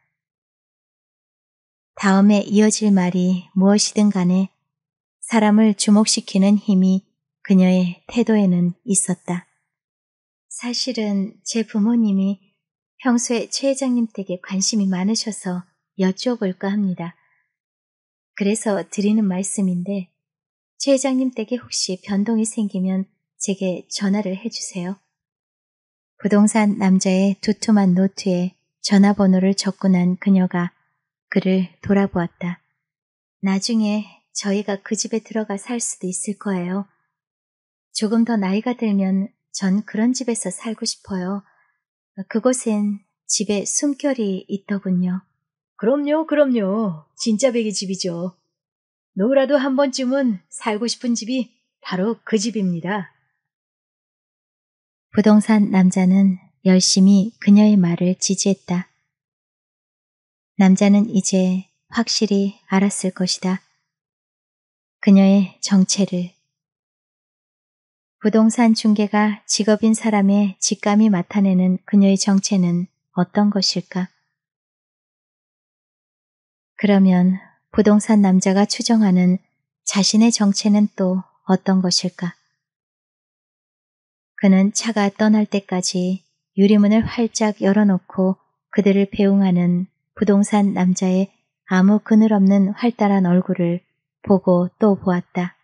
다음에 이어질 말이 무엇이든 간에 사람을 주목시키는 힘이 그녀의 태도에는 있었다. 사실은 제 부모님이 평소에 최 회장님 댁에 관심이 많으셔서 여쭤볼까 합니다. 그래서 드리는 말씀인데 최 회장님 댁에 혹시 변동이 생기면 제게 전화를 해주세요. 부동산 남자의 두툼한 노트에 전화번호를 적고 난 그녀가 그를 돌아보았다. 나중에 저희가 그 집에 들어가 살 수도 있을 거예요. 조금 더 나이가 들면 전 그런 집에서 살고 싶어요. 그곳엔 집에 숨결이 있더군요. 그럼요. 진짜 베개 집이죠. 누구라도 한 번쯤은 살고 싶은 집이 바로 그 집입니다. 부동산 남자는 열심히 그녀의 말을 지지했다. 남자는 이제 확실히 알았을 것이다. 그녀의 정체를. 부동산 중개가 직업인 사람의 직감이 나타내는 그녀의 정체는 어떤 것일까? 그러면 부동산 남자가 추정하는 자신의 정체는 또 어떤 것일까? 그는 차가 떠날 때까지 유리문을 활짝 열어놓고 그들을 배웅하는 부동산 남자의 아무 그늘 없는 활달한 얼굴을 보고 또 보았다.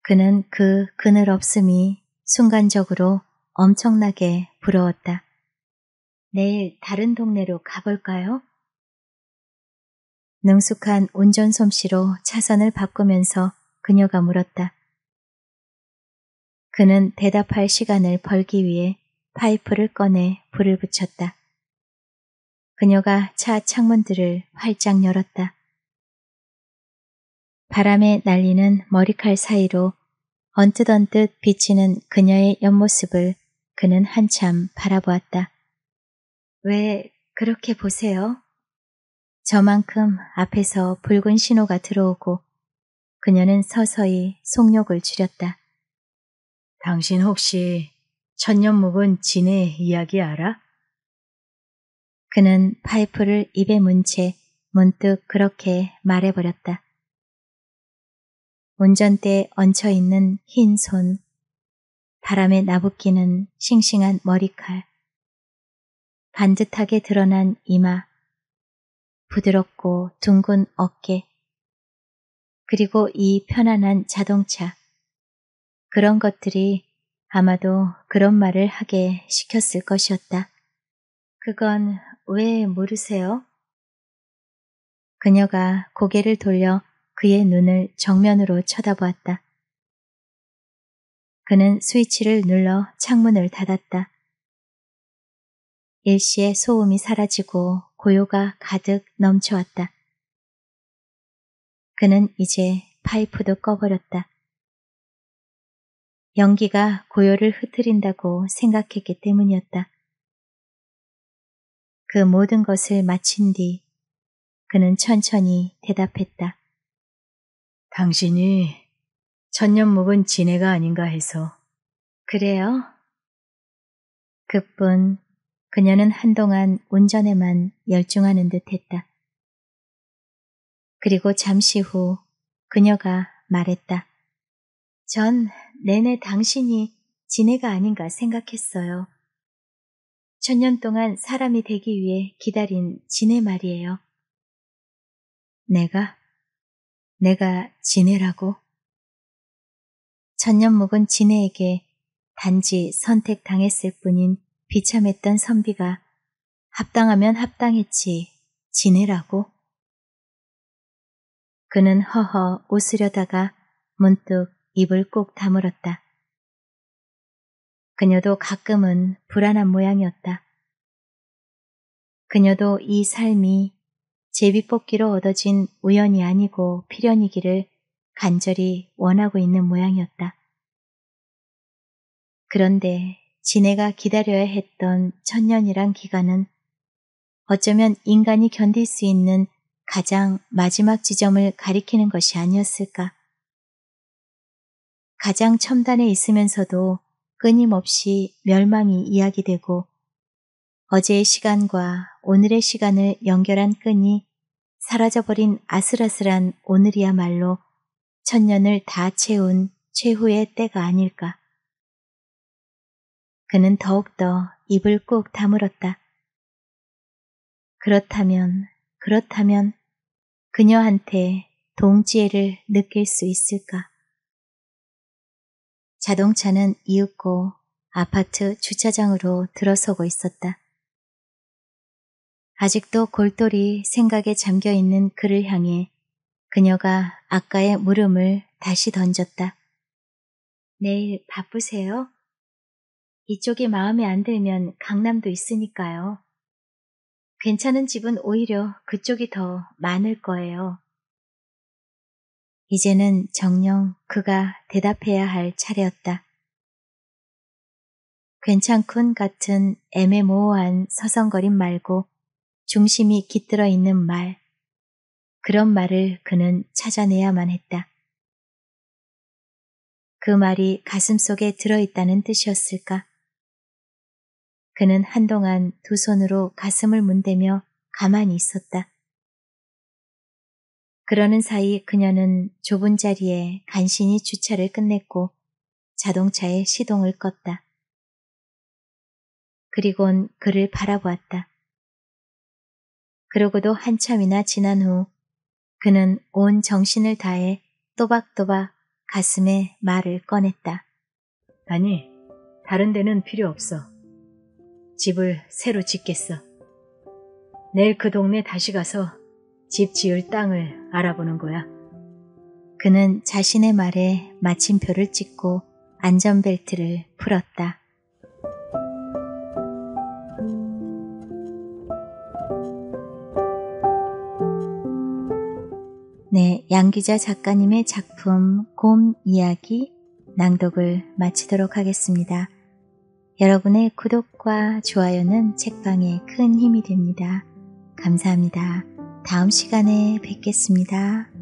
그는 그 그늘 없음이 순간적으로 엄청나게 부러웠다. 내일 다른 동네로 가볼까요? 능숙한 운전 솜씨로 차선을 바꾸면서 그녀가 물었다. 그는 대답할 시간을 벌기 위해 파이프를 꺼내 불을 붙였다. 그녀가 차 창문들을 활짝 열었다. 바람에 날리는 머리칼 사이로 언뜻언뜻 비치는 그녀의 옆모습을 그는 한참 바라보았다. 왜 그렇게 보세요? 저만큼 앞에서 붉은 신호가 들어오고 그녀는 서서히 속력을 줄였다. 당신 혹시 천년 묵은 진의 이야기 알아? 그는 파이프를 입에 문 채 문득 그렇게 말해버렸다. 운전대에 얹혀있는 흰 손, 바람에 나부끼는 싱싱한 머리칼, 반듯하게 드러난 이마, 부드럽고 둥근 어깨, 그리고 이 편안한 자동차. 그런 것들이 아마도 그런 말을 하게 시켰을 것이었다. 그건 왜 모르세요? 그녀가 고개를 돌려 그의 눈을 정면으로 쳐다보았다. 그는 스위치를 눌러 창문을 닫았다. 일시에 소음이 사라지고 고요가 가득 넘쳐왔다. 그는 이제 파이프도 꺼버렸다. 연기가 고요를 흐트린다고 생각했기 때문이었다. 그 모든 것을 마친 뒤 그는 천천히 대답했다. 당신이 천년 묵은 진해가 아닌가 해서. 그래요? 그뿐 그녀는 한동안 운전에만 열중하는 듯했다. 그리고 잠시 후 그녀가 말했다. 전 내내 당신이 진해가 아닌가 생각했어요. 천년 동안 사람이 되기 위해 기다린 진해 말이에요. 내가 진해라고? 천년 묵은 진해에게 단지 선택당했을 뿐인 비참했던 선비가 합당하면 합당했지 진해라고? 그는 허허 웃으려다가 문득 입을 꾹 다물었다. 그녀도 가끔은 불안한 모양이었다. 그녀도 이 삶이 제비뽑기로 얻어진 우연이 아니고 필연이기를 간절히 원하고 있는 모양이었다. 그런데 지네가 기다려야 했던 천년이란 기간은 어쩌면 인간이 견딜 수 있는 가장 마지막 지점을 가리키는 것이 아니었을까. 가장 첨단에 있으면서도 끊임없이 멸망이 이야기되고 어제의 시간과 오늘의 시간을 연결한 끈이 사라져버린 아슬아슬한 오늘이야말로 천년을 다 채운 최후의 때가 아닐까. 그는 더욱더 입을 꾹 다물었다. 그렇다면 그녀한테 동지애를 느낄 수 있을까? 자동차는 이윽고 아파트 주차장으로 들어서고 있었다. 아직도 골똘히 생각에 잠겨있는 그를 향해 그녀가 아까의 물음을 다시 던졌다. 내일 바쁘세요? 이쪽이 마음에 안 들면 강남도 있으니까요. 괜찮은 집은 오히려 그쪽이 더 많을 거예요. 이제는 정녕 그가 대답해야 할 차례였다. 괜찮군 같은 애매모호한 서성거림 말고 중심이 깃들어 있는 말, 그런 말을 그는 찾아내야만 했다. 그 말이 가슴속에 들어있다는 뜻이었을까? 그는 한동안 두 손으로 가슴을 문대며 가만히 있었다. 그러는 사이 그녀는 좁은 자리에 간신히 주차를 끝냈고 자동차에 시동을 껐다. 그리곤 그를 바라보았다. 그러고도 한참이나 지난 후 그는 온 정신을 다해 또박또박 가슴에 말을 꺼냈다. 아니, 다른 데는 필요 없어. 집을 새로 짓겠어. 내일 그 동네 다시 가서 집 지을 땅을 알아보는 거야. 그는 자신의 말에 마침표를 찍고 안전벨트를 풀었다. 네, 양기자 작가님의 작품 곰 이야기 낭독을 마치도록 하겠습니다. 여러분의 구독과 좋아요는 책방에 큰 힘이 됩니다. 감사합니다. 다음 시간에 뵙겠습니다.